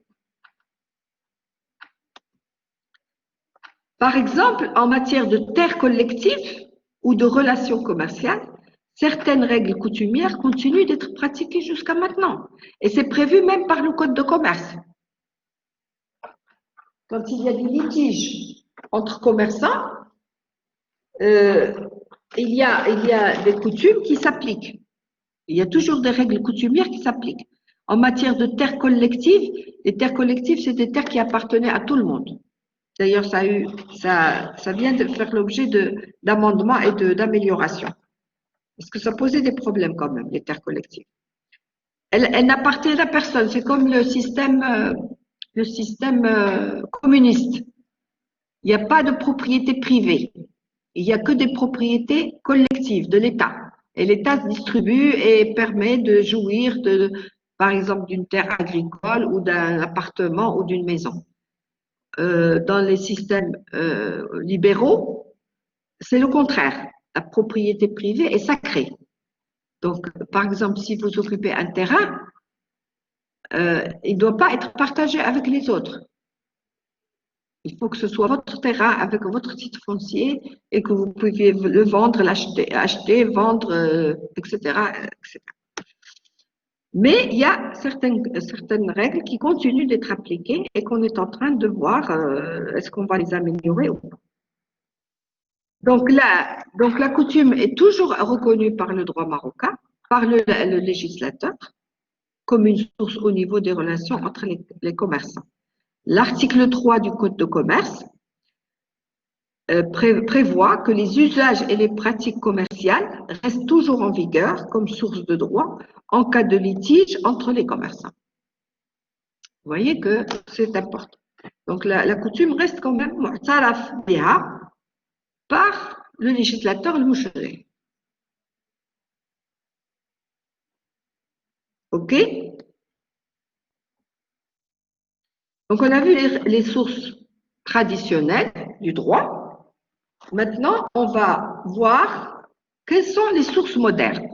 Speaker 3: Par exemple, en matière de terres collectives ou de relations commerciales, certaines règles coutumières continuent d'être pratiquées jusqu'à maintenant. Et c'est prévu même par le Code de commerce. Quand il y a des litiges entre commerçants, il y a des coutumes qui s'appliquent. Il y a toujours des règles coutumières qui s'appliquent. En matière de terres collectives, les terres collectives, c'est des terres qui appartenaient à tout le monde. D'ailleurs, ça vient de faire l'objet d'amendements et d'améliorations. Parce que ça posait des problèmes quand même, les terres collectives. Elles n'appartiennent à personne. C'est comme le système communiste. Il n'y a pas de propriété privée. Il n'y a que des propriétés collectives de l'État. Et l'État distribue et permet de jouir, par exemple, d'une terre agricole ou d'un appartement ou d'une maison. Dans les systèmes libéraux, c'est le contraire. La propriété privée est sacrée. Donc, par exemple, si vous occupez un terrain, il ne doit pas être partagé avec les autres. Il faut que ce soit votre terrain avec votre titre foncier et que vous puissiez le vendre, acheter, vendre, etc., etc. Mais il y a certaines règles qui continuent d'être appliquées et qu'on est en train de voir est-ce qu'on va les améliorer ou pas. Donc la coutume est toujours reconnue par le droit marocain, par le législateur, comme une source au niveau des relations entre les commerçants. L'article 3 du Code de commerce prévoit que les usages et les pratiques commerciales restent toujours en vigueur comme source de droit en cas de litige entre les commerçants. Vous voyez que c'est important. Donc la coutume reste quand même mu'taraf biha par le législateur, le mouchri. OK? Donc on a vu les sources traditionnelles du droit. Maintenant, on va voir quelles sont les sources modernes.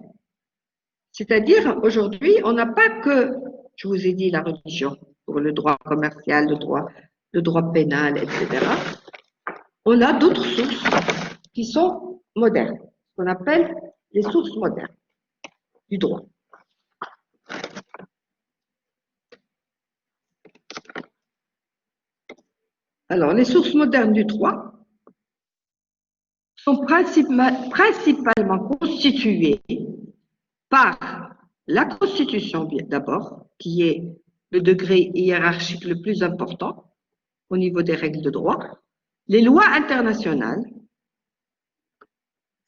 Speaker 3: C'est-à-dire, aujourd'hui, on n'a pas que, je vous ai dit, la religion, pour le droit commercial, le droit pénal, etc. On a d'autres sources qui sont modernes, qu'on appelle les sources modernes du droit. Alors, les sources modernes du droit sont principalement constituées par la Constitution d'abord, qui est le degré hiérarchique le plus important au niveau des règles de droit, les lois internationales,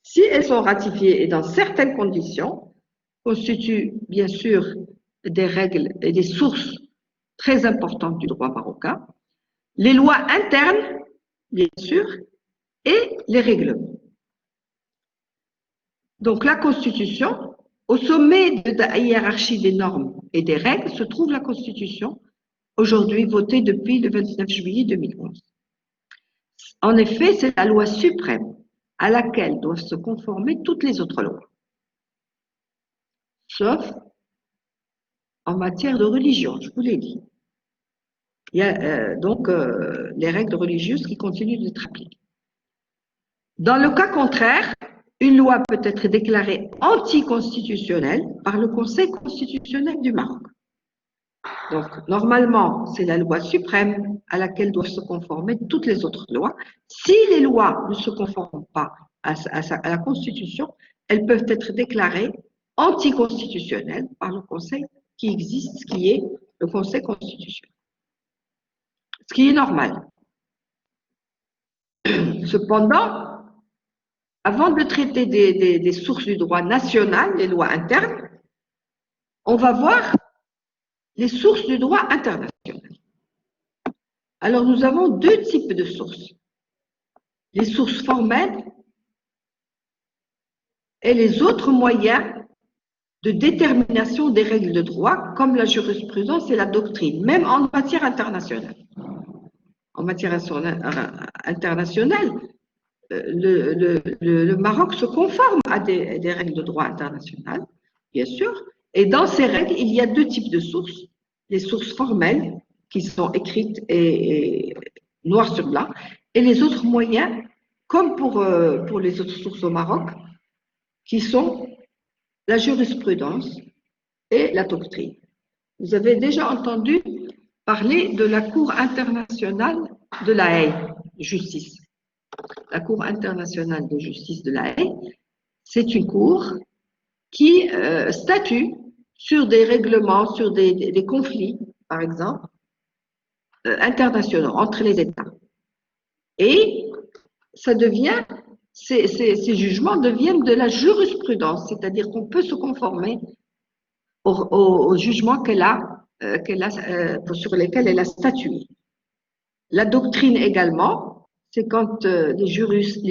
Speaker 3: si elles sont ratifiées et dans certaines conditions, constituent bien sûr des règles et des sources très importantes du droit marocain, les lois internes, bien sûr, et les règlements. Donc la Constitution, au sommet de la hiérarchie des normes et des règles, se trouve la Constitution, aujourd'hui votée depuis le 29 juillet 2011. En effet, c'est la loi suprême à laquelle doivent se conformer toutes les autres lois, sauf en matière de religion, je vous l'ai dit. Il y a donc les règles religieuses qui continuent d'être appliquées. Dans le cas contraire, une loi peut être déclarée anticonstitutionnelle par le Conseil constitutionnel du Maroc. Donc, normalement, c'est la loi suprême à laquelle doivent se conformer toutes les autres lois. Si les lois ne se conforment pas à la Constitution, elles peuvent être déclarées anticonstitutionnelles par le Conseil qui existe, ce qui est le Conseil constitutionnel. Ce qui est normal. Cependant, avant de traiter des sources du droit national, les lois internes, on va voir les sources du droit international. Alors, nous avons deux types de sources. Les sources formelles et les autres moyens de détermination des règles de droit, comme la jurisprudence et la doctrine, même en matière internationale. En matière internationale, le Maroc se conforme à des règles de droit international, bien sûr, et dans ces règles, il y a deux types de sources. Les sources formelles, qui sont écrites et noir sur blanc, et les autres moyens, comme pour les autres sources au Maroc, qui sont la jurisprudence et la doctrine. Vous avez déjà entendu parler de la Cour internationale de la Haye, justice. La Cour internationale de justice de la Haye, c'est une cour qui statue sur des règlements, sur des conflits, par exemple, internationaux entre les États. Et ça devient, ces jugements deviennent de la jurisprudence, c'est-à-dire qu'on peut se conformer aux jugements sur lesquels elle a statué. La doctrine également, c'est quand les juristes,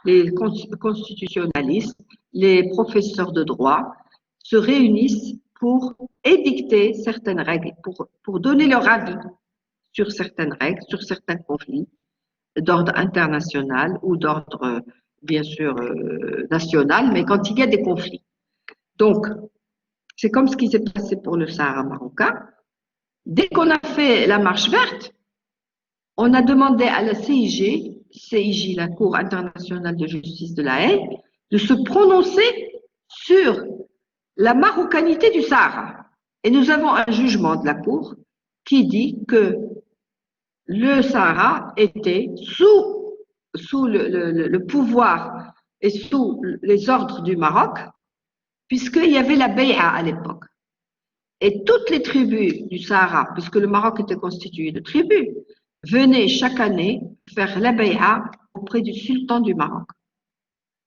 Speaker 3: les constitutionnalistes, les professeurs de droit se réunissent pour édicter certaines règles, pour donner leur avis sur certaines règles, sur certains conflits d'ordre international ou d'ordre, bien sûr, national, mais quand il y a des conflits. Donc, c'est comme ce qui s'est passé pour le Sahara marocain. Dès qu'on a fait la marche verte, on a demandé à la CIJ, la Cour internationale de justice de la Haye, de se prononcer sur la marocanité du Sahara. Et nous avons un jugement de la Cour qui dit que le Sahara était sous le pouvoir et sous les ordres du Maroc, puisqu'il y avait la Bay'a à l'époque. Et toutes les tribus du Sahara, puisque le Maroc était constitué de tribus, venaient chaque année faire la Bay'a auprès du sultan du Maroc.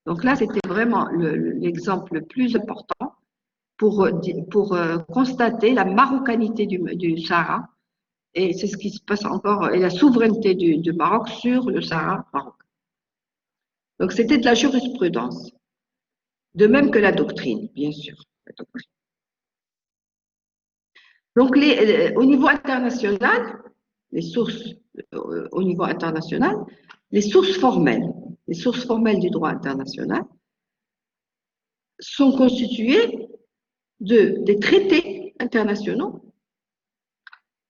Speaker 3: Donc là, c'était vraiment l'exemple le plus important pour constater la marocanité du Sahara. Et c'est ce qui se passe encore, et la souveraineté du Maroc sur le Sahara marocain. Donc c'était de la jurisprudence, de même que la doctrine, bien sûr. La doctrine. Donc au niveau international, les sources au niveau international, les sources formelles du droit international sont constituées des traités internationaux,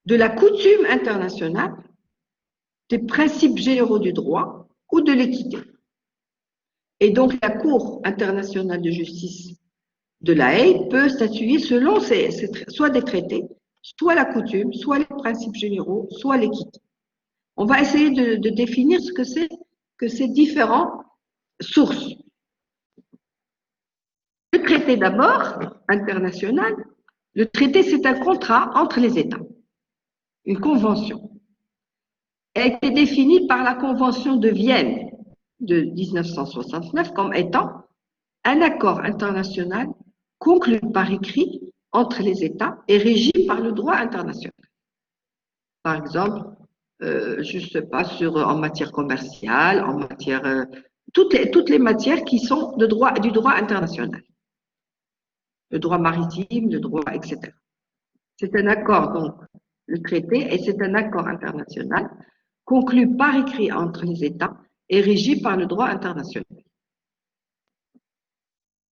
Speaker 3: de la coutume internationale, des principes généraux du droit ou de l'équité. Et donc la Cour internationale de justice de la Haye peut statuer selon soit des traités, soit la coutume, soit les principes généraux, soit l'équité. On va essayer de définir ce que c'est que ces différentes sources. Le traité d'abord, international, le traité c'est un contrat entre les États, une convention. Elle a été définie par la Convention de Vienne de 1969 comme étant un accord international conclu par écrit entre les États et régi par le droit international. Par exemple, je ne sais pas, en matière commerciale, en matière, toutes les matières qui sont du droit international. Le droit maritime, le droit, etc. C'est un accord, donc, le traité, et c'est un accord international conclu par écrit entre les États et régi par le droit international.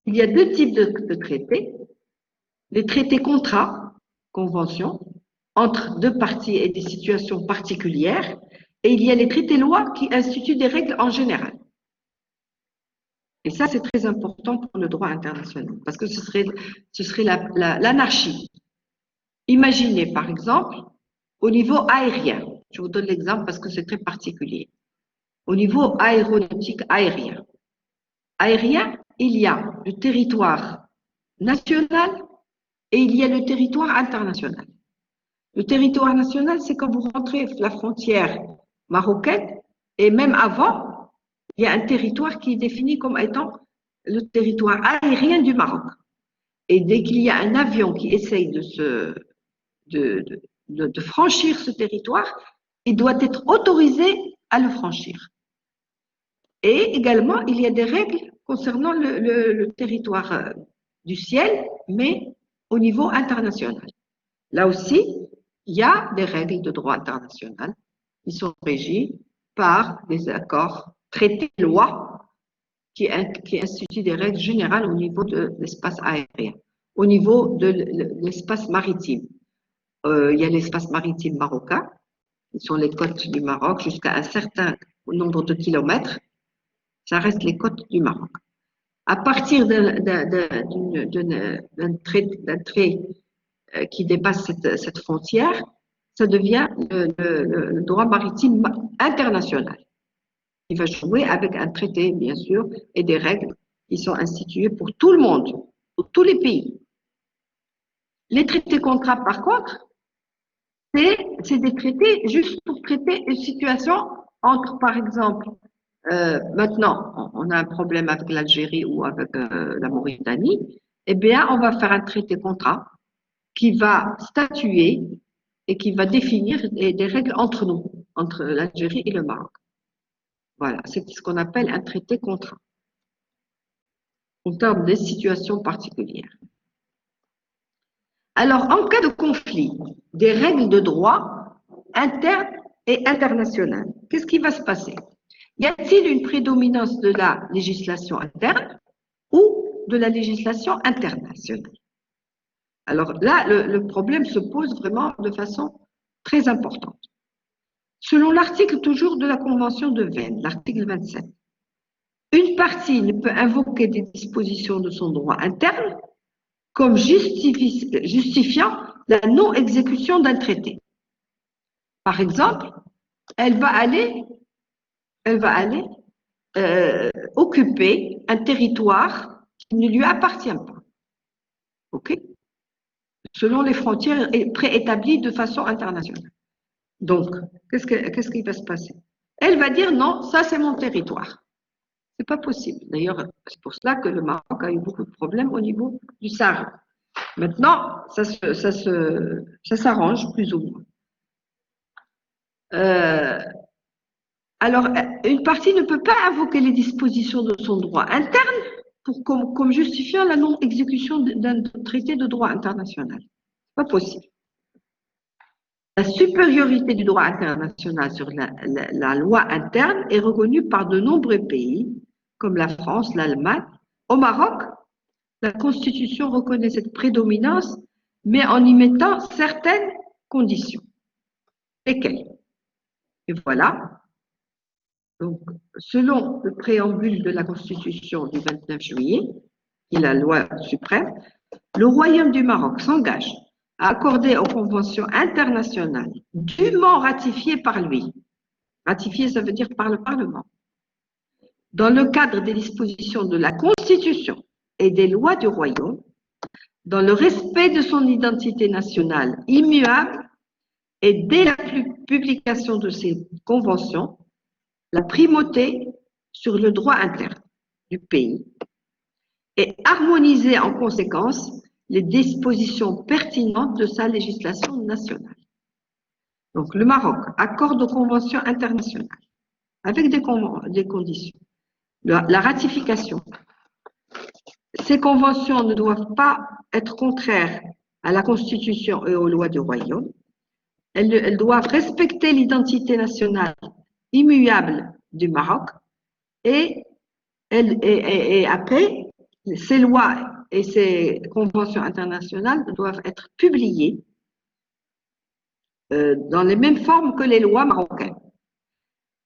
Speaker 3: Il y a deux types de traités. Les traités contrats, conventions, entre deux parties et des situations particulières, et il y a les traités lois qui instituent des règles en général. Et ça, c'est très important pour le droit international, parce que ce serait l'anarchie. Imaginez, par exemple, au niveau aérien, je vous donne l'exemple parce que c'est très particulier. Au niveau aéronautique aérien, il y a le territoire national et il y a le territoire international. Le territoire national, c'est quand vous rentrez la frontière marocaine, et même avant, il y a un territoire qui est défini comme étant le territoire aérien du Maroc. Et dès qu'il y a un avion qui essaye de franchir ce territoire, il doit être autorisé à le franchir. Et également, il y a des règles concernant le territoire du ciel, mais au niveau international. Là aussi, il y a des règles de droit international qui sont régies par des accords, traités, lois qui instituent des règles générales au niveau de l'espace aérien, au niveau de l'espace maritime. Il y a l'espace maritime marocain, qui sont les côtes du Maroc, jusqu'à un certain nombre de kilomètres, ça reste les côtes du Maroc. À partir d'un trait qui dépasse cette frontière, ça devient le droit maritime international. Il va jouer avec un traité, bien sûr, et des règles qui sont instituées pour tout le monde, pour tous les pays. Les traités contrats, par contre, c'est des traités juste pour traiter une situation entre, par exemple, maintenant, on a un problème avec l'Algérie ou avec la Mauritanie, eh bien, on va faire un traité contrat qui va statuer et qui va définir des règles entre nous, entre l'Algérie et le Maroc. Voilà, c'est ce qu'on appelle un traité contrat, en termes de situations particulières. Alors, en cas de conflit, des règles de droit internes et internationales, qu'est-ce qui va se passer? Y a-t-il une prédominance de la législation interne ou de la législation internationale? Alors là, le problème se pose vraiment de façon très importante. Selon l'article toujours de la Convention de Vienne, l'article 27, une partie ne peut invoquer des dispositions de son droit interne comme justifiant la non-exécution d'un traité. Par exemple, elle va aller occuper un territoire qui ne lui appartient pas. OK? Selon les frontières préétablies de façon internationale. Donc, qu'est-ce qui va se passer? Elle va dire non, ça c'est mon territoire. C'est pas possible. D'ailleurs, c'est pour cela que le Maroc a eu beaucoup de problèmes au niveau du Sahara. Maintenant, ça s'arrange plus ou moins. Alors, une partie ne peut pas invoquer les dispositions de son droit interne comme justifiant la non-exécution d'un traité de droit international. Pas possible. La supériorité du droit international sur la loi interne est reconnue par de nombreux pays, comme la France, l'Allemagne. Au Maroc, la Constitution reconnaît cette prédominance, mais en y mettant certaines conditions. Lesquelles? Et voilà. Donc, selon le préambule de la Constitution du 29 juillet, qui est la loi suprême, le Royaume du Maroc s'engage à accorder aux conventions internationales dûment ratifiées par lui. Ratifiées, ça veut dire par le Parlement. Dans le cadre des dispositions de la Constitution et des lois du Royaume, dans le respect de son identité nationale immuable et dès la publication de ces conventions, la primauté sur le droit interne du pays et harmoniser en conséquence les dispositions pertinentes de sa législation nationale. Donc, le Maroc accorde aux conventions internationales avec des conditions. La ratification. Ces conventions ne doivent pas être contraires à la Constitution et aux lois du Royaume. Elles doivent respecter l'identité nationale immuable du Maroc et après, ces lois et ces conventions internationales doivent être publiées dans les mêmes formes que les lois marocaines.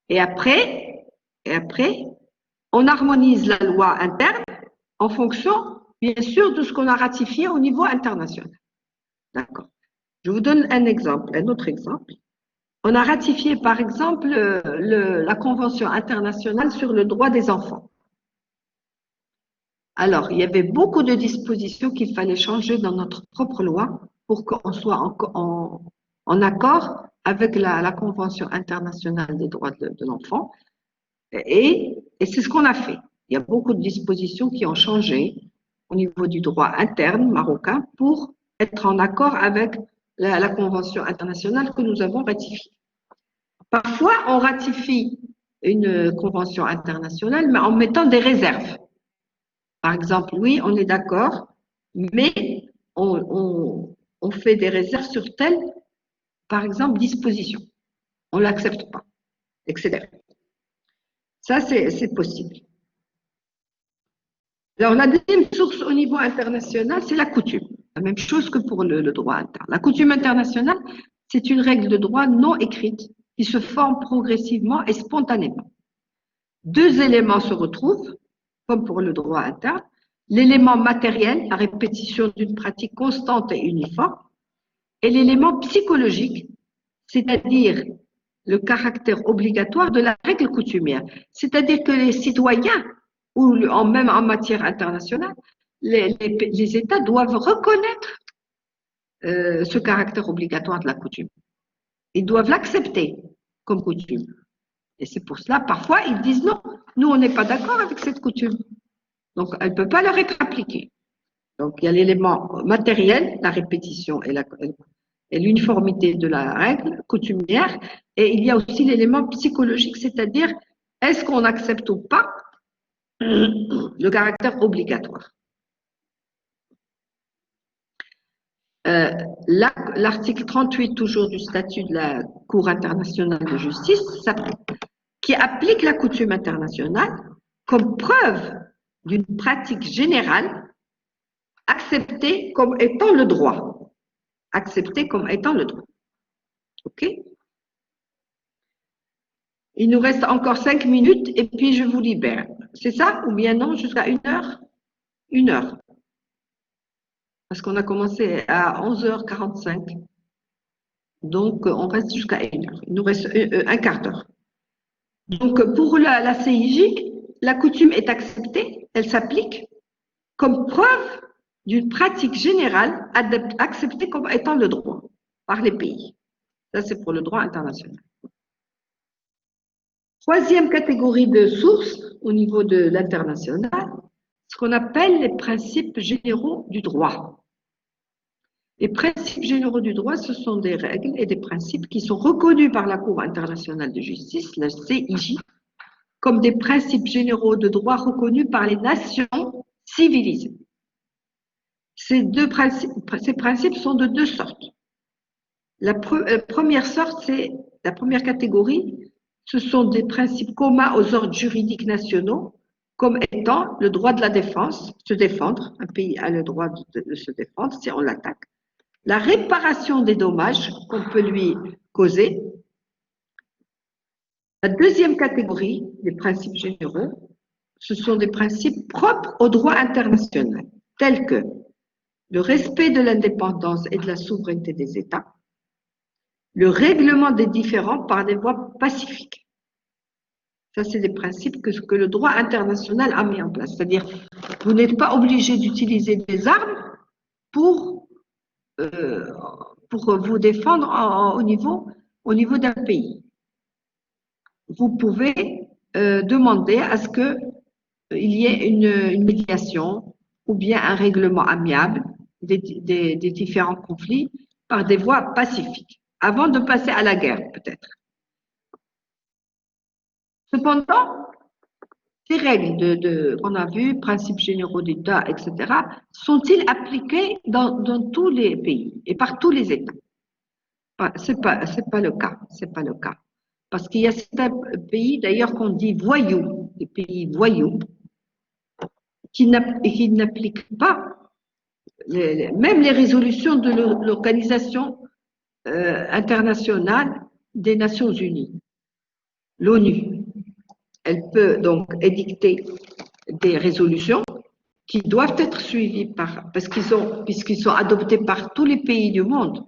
Speaker 3: Et après, on harmonise la loi interne en fonction, bien sûr, de ce qu'on a ratifié au niveau international. D'accord. Je vous donne un exemple, un autre exemple. On a ratifié, par exemple, la Convention internationale sur le droit des enfants. Alors, il y avait beaucoup de dispositions qu'il fallait changer dans notre propre loi pour qu'on soit en accord avec la Convention internationale des droits de l'enfant. Et c'est ce qu'on a fait. Il y a beaucoup de dispositions qui ont changé au niveau du droit interne marocain pour être en accord avec la Convention internationale que nous avons ratifiée. Parfois, on ratifie une convention internationale, mais en mettant des réserves. Par exemple, oui, on est d'accord, mais on fait des réserves sur telle, par exemple, disposition. On ne l'accepte pas, etc. Ça, c'est possible. Alors, la deuxième source au niveau international, c'est la coutume. La même chose que pour le droit interne. La coutume internationale, c'est une règle de droit non écrite qui se forme progressivement et spontanément. Deux éléments se retrouvent, comme pour le droit interne, l'élément matériel, la répétition d'une pratique constante et uniforme, et l'élément psychologique, c'est-à-dire le caractère obligatoire de la règle coutumière. C'est-à-dire que les citoyens, ou même en matière internationale, les États doivent reconnaître ce caractère obligatoire de la coutume. Ils doivent l'accepter comme coutume. Et c'est pour cela, parfois, ils disent non, nous, on n'est pas d'accord avec cette coutume. Donc, elle ne peut pas leur être appliquée. Donc, il y a l'élément matériel, la répétition et l'uniformité de la règle coutumière, et il y a aussi l'élément psychologique, c'est-à-dire, est-ce qu'on accepte ou pas le caractère obligatoire. L'article 38, toujours du statut de la Cour internationale de justice, qui applique la coutume internationale comme preuve d'une pratique générale acceptée comme étant le droit. Acceptée comme étant le droit. OK? Il nous reste encore 5 minutes et puis je vous libère. C'est ça? Ou bien non, jusqu'à 1 heure? 1 heure. Parce qu'on a commencé à 11h45. Donc, on reste jusqu'à 1 heure. Il nous reste un quart d'heure. Donc, pour la CIJ, la coutume est acceptée, elle s'applique comme preuve d'une pratique générale acceptée comme étant le droit par les pays. Ça, c'est pour le droit international. Troisième catégorie de sources au niveau de l'international, ce qu'on appelle les principes généraux du droit. Les principes généraux du droit, ce sont des règles et des principes qui sont reconnus par la Cour internationale de justice, la CIJ, comme des principes généraux de droit reconnus par les nations civilisées. Ces principes sont de deux sortes. La première sorte, c'est la première catégorie, ce sont des principes communs aux ordres juridiques nationaux, comme étant le droit de la défense, se défendre. Un pays a le droit de se défendre si on l'attaque. La réparation des dommages qu'on peut lui causer. La deuxième catégorie, les principes généraux, ce sont des principes propres au droit international, tels que le respect de l'indépendance et de la souveraineté des États, le règlement des différends par des voies pacifiques. Ça, c'est des principes que le droit international a mis en place. C'est-à-dire, vous n'êtes pas obligé d'utiliser des armes pour vous défendre au niveau d'un pays. Vous pouvez demander à ce qu'il y ait une médiation ou bien un règlement amiable des différents conflits par des voies pacifiques, avant de passer à la guerre, peut-être. Cependant, ces règles qu'on a vues, principes généraux d'État, etc., sont-ils appliqués dans tous les pays et par tous les États? C'est pas le cas. C'est pas le cas. Parce qu'il y a certains pays, d'ailleurs, qu'on dit voyous, des pays voyous, qui n'appliquent pas même les résolutions de l'Organisation internationale des Nations Unies, l'ONU. Elle peut donc édicter des résolutions qui doivent être suivies puisqu'ils sont adoptés par tous les pays du monde,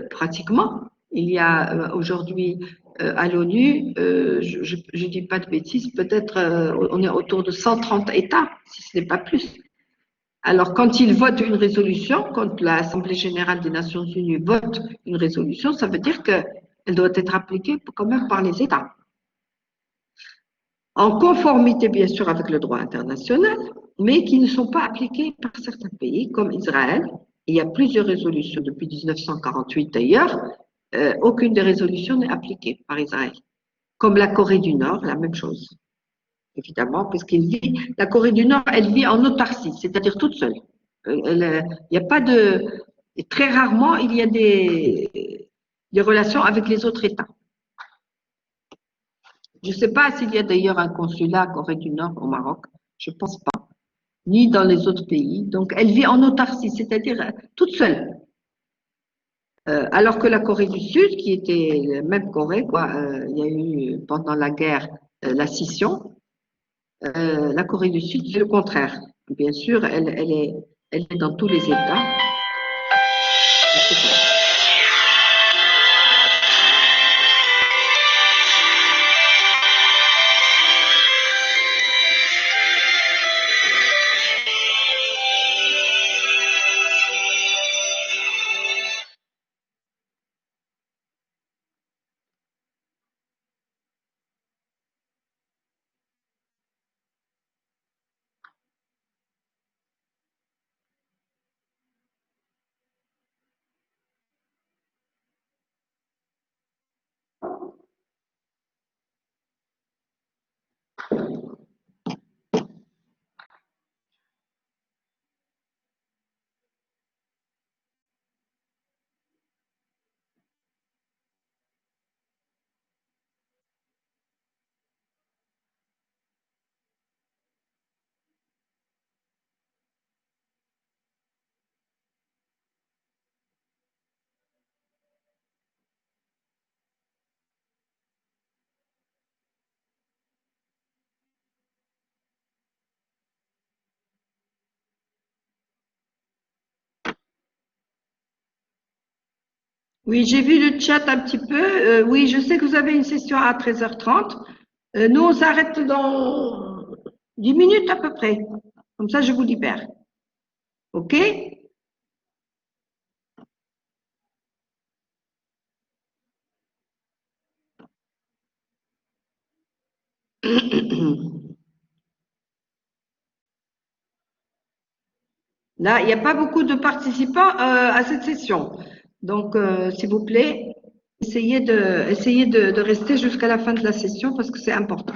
Speaker 3: pratiquement. Il y a aujourd'hui à l'ONU, je ne dis pas de bêtises, peut-être on est autour de 130 États, si ce n'est pas plus. Alors, quand ils votent une résolution, quand l'Assemblée générale des Nations unies vote une résolution, ça veut dire qu'elle doit être appliquée quand même par les États. En conformité, bien sûr, avec le droit international, mais qui ne sont pas appliquées par certains pays, comme Israël. Il y a plusieurs résolutions depuis 1948 d'ailleurs. Aucune des résolutions n'est appliquée par Israël. Comme la Corée du Nord, la même chose. Évidemment, puisqu'il vit, la Corée du Nord, elle vit en autarcie, c'est-à-dire toute seule. Il n'y a pas de, très rarement, il y a des relations avec les autres États. Je ne sais pas s'il y a d'ailleurs un consulat Corée du Nord au Maroc, je ne pense pas, ni dans les autres pays. Donc, elle vit en autarcie, c'est-à-dire toute seule. Alors que la Corée du Sud, qui était la même Corée, quoi, il y a eu pendant la guerre la scission, la Corée du Sud, c'est le contraire. Bien sûr, elle est dans tous les États. Oui, j'ai vu le chat un petit peu. Oui, je sais que vous avez une session à 13h30. Nous, on s'arrête dans 10 minutes à peu près. Comme ça, je vous libère. OK? Là, il n'y a pas beaucoup de participants à cette session. Donc, s'il vous plaît, essayez de rester jusqu'à la fin de la session parce que c'est important.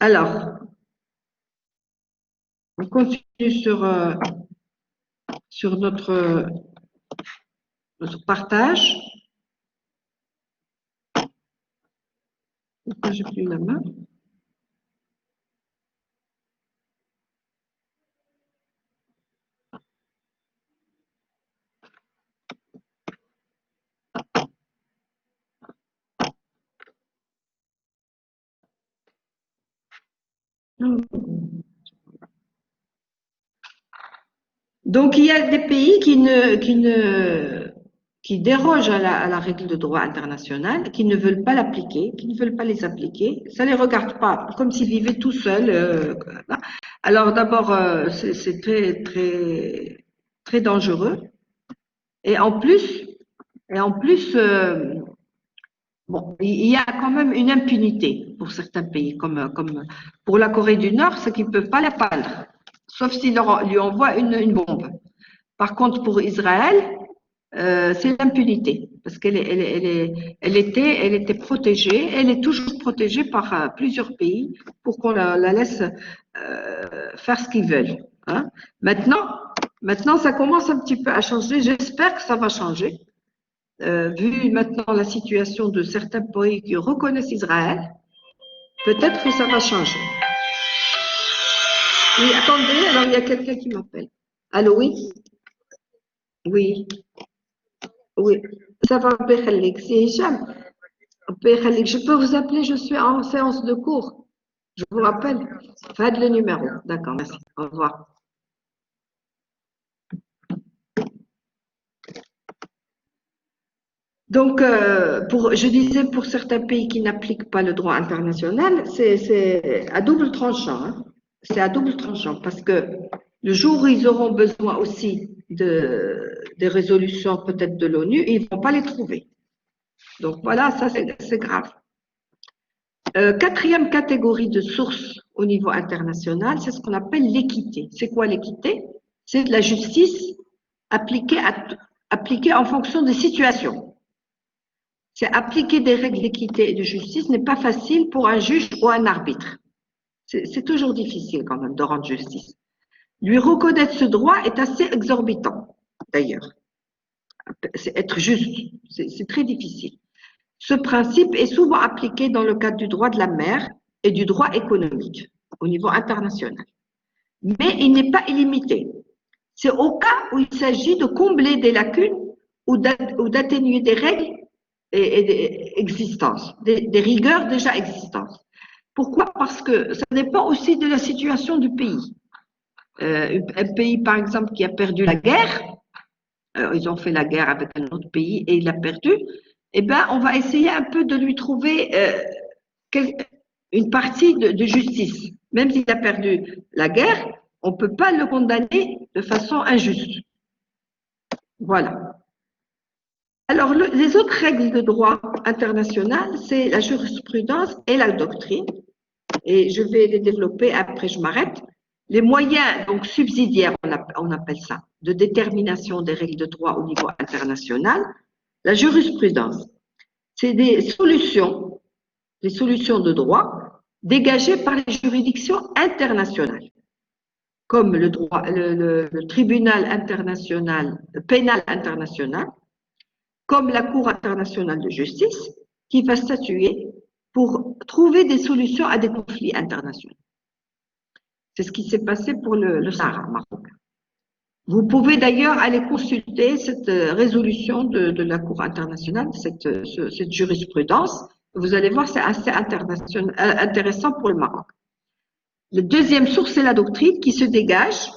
Speaker 3: Alors, on continue sur notre partage. Pourquoi j'ai plus la main? Donc, il y a des pays qui dérogent à la règle de droit international, qui ne veulent pas l'appliquer, qui ne veulent pas les appliquer. Ça ne les regarde pas, comme s'ils vivaient tout seuls. Voilà. Alors, d'abord, c'est très, très, très dangereux. Et en plus, bon, il y a quand même une impunité pour certains pays, comme pour la Corée du Nord, c'est qu'ils ne peuvent pas la peindre, sauf s'ils lui envoient une bombe. Par contre, pour Israël, c'est l'impunité, parce elle était protégée, elle est toujours protégée par plusieurs pays pour qu'on la laisse faire ce qu'ils veulent. Hein. Maintenant, ça commence un petit peu à changer. J'espère que ça va changer. Vu maintenant la situation de certains pays qui reconnaissent Israël, peut-être que ça va changer. Oui, attendez, alors il y a quelqu'un qui m'appelle. Allô, oui? Oui, oui. Ça va, Békhalik. C'est Hicham. Békhalik, je peux vous appeler, je suis en séance de cours. Je vous rappelle. Faites le numéro. D'accord, merci. Au revoir. Donc, je disais, pour certains pays qui n'appliquent pas le droit international, c'est à double tranchant. Hein. C'est à double tranchant parce que le jour où ils auront besoin aussi des résolutions peut-être de l'ONU, ils ne vont pas les trouver. Donc voilà, ça c'est grave. Quatrième catégorie de sources au niveau international, c'est ce qu'on appelle l'équité. C'est quoi l'équité? C'est de la justice appliquée en fonction des situations. C'est appliquer des règles d'équité et de justice n'est pas facile pour un juge ou un arbitre. C'est toujours difficile quand même de rendre justice. Lui reconnaître ce droit est assez exorbitant, d'ailleurs. C'est être juste, c'est très difficile. Ce principe est souvent appliqué dans le cadre du droit de la mer et du droit économique au niveau international. Mais il n'est pas illimité. C'est au cas où il s'agit de combler des lacunes ou d'atténuer des règles et des existences, des rigueurs déjà existantes. Pourquoi? Parce que ça dépend aussi de la situation du pays. Un pays, par exemple, qui a perdu la guerre, ils ont fait la guerre avec un autre pays et il a perdu, eh bien, on va essayer un peu de lui trouver une partie de justice. Même s'il a perdu la guerre, on ne peut pas le condamner de façon injuste. Voilà. Alors, les autres règles de droit international, c'est la jurisprudence et la doctrine. Et je vais les développer, après je m'arrête. Les moyens donc subsidiaires, on appelle ça, de détermination des règles de droit au niveau international. La jurisprudence, c'est des solutions de droit dégagées par les juridictions internationales, comme le tribunal international, pénal international, comme la Cour internationale de justice, qui va statuer pour trouver des solutions à des conflits internationaux. C'est ce qui s'est passé pour le Sahara marocain. Vous pouvez d'ailleurs aller consulter cette résolution de la Cour internationale, cette jurisprudence. Vous allez voir, c'est assez intéressant pour le Maroc. La deuxième source, c'est la doctrine qui se dégage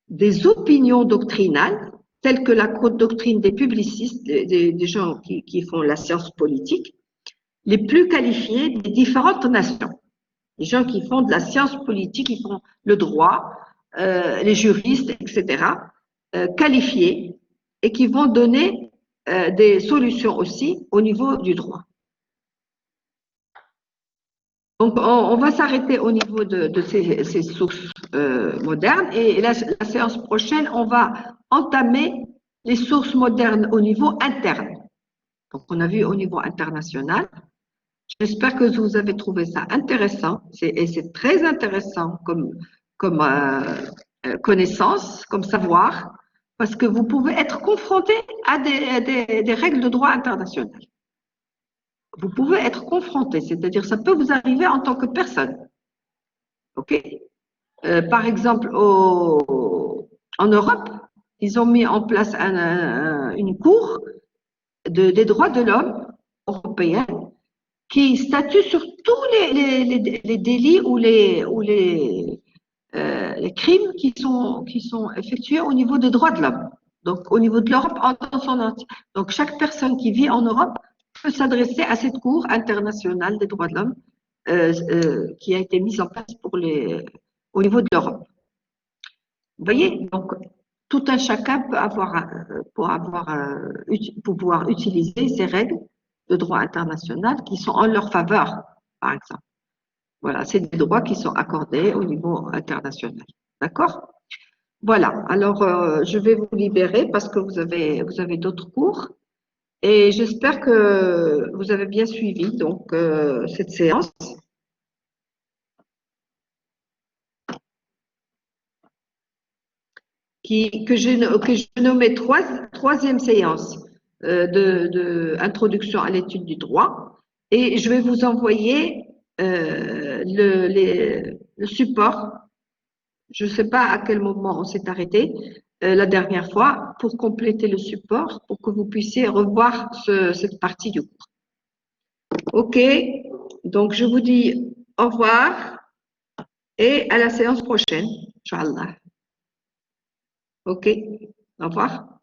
Speaker 3: des opinions doctrinales, telles que la doctrine des publicistes, des gens qui font la science politique, les plus qualifiés des différentes nations. Les gens qui font de la science politique, qui font le droit, les juristes, etc., qualifiés et qui vont donner des solutions aussi au niveau du droit. Donc, on va s'arrêter au niveau de ces sources modernes et la séance prochaine, on va entamer les sources modernes au niveau interne. Donc, on a vu au niveau international. J'espère que vous avez trouvé ça intéressant et c'est très intéressant comme connaissance, comme savoir, parce que vous pouvez être confronté à des règles de droit international. Vous pouvez être confronté, c'est-à-dire ça peut vous arriver en tant que personne. OK? Par exemple, en Europe, ils ont mis en place une cour des droits de l'homme européen qui statue sur tous les délits ou les crimes qui sont effectués au niveau des droits de l'homme. Donc, au niveau de l'Europe en son entier. Donc, chaque personne qui vit en Europe peut s'adresser à cette Cour internationale des droits de l'homme qui a été mise en place au niveau de l'Europe. Vous voyez, donc, tout un chacun peut pouvoir utiliser ces règles de droit international qui sont en leur faveur, par exemple. Voilà, c'est des droits qui sont accordés au niveau international. D'accord? Voilà, alors je vais vous libérer parce que vous avez d'autres cours et j'espère que vous avez bien suivi donc cette séance. Que je nommais troisième séance de introduction à l'étude du droit et je vais vous envoyer le support. Je ne sais pas à quel moment on s'est arrêté la dernière fois pour compléter le support pour que vous puissiez revoir cette partie du cours. OK, donc je vous dis au revoir et à la séance prochaine, Inch'Allah. OK, au revoir.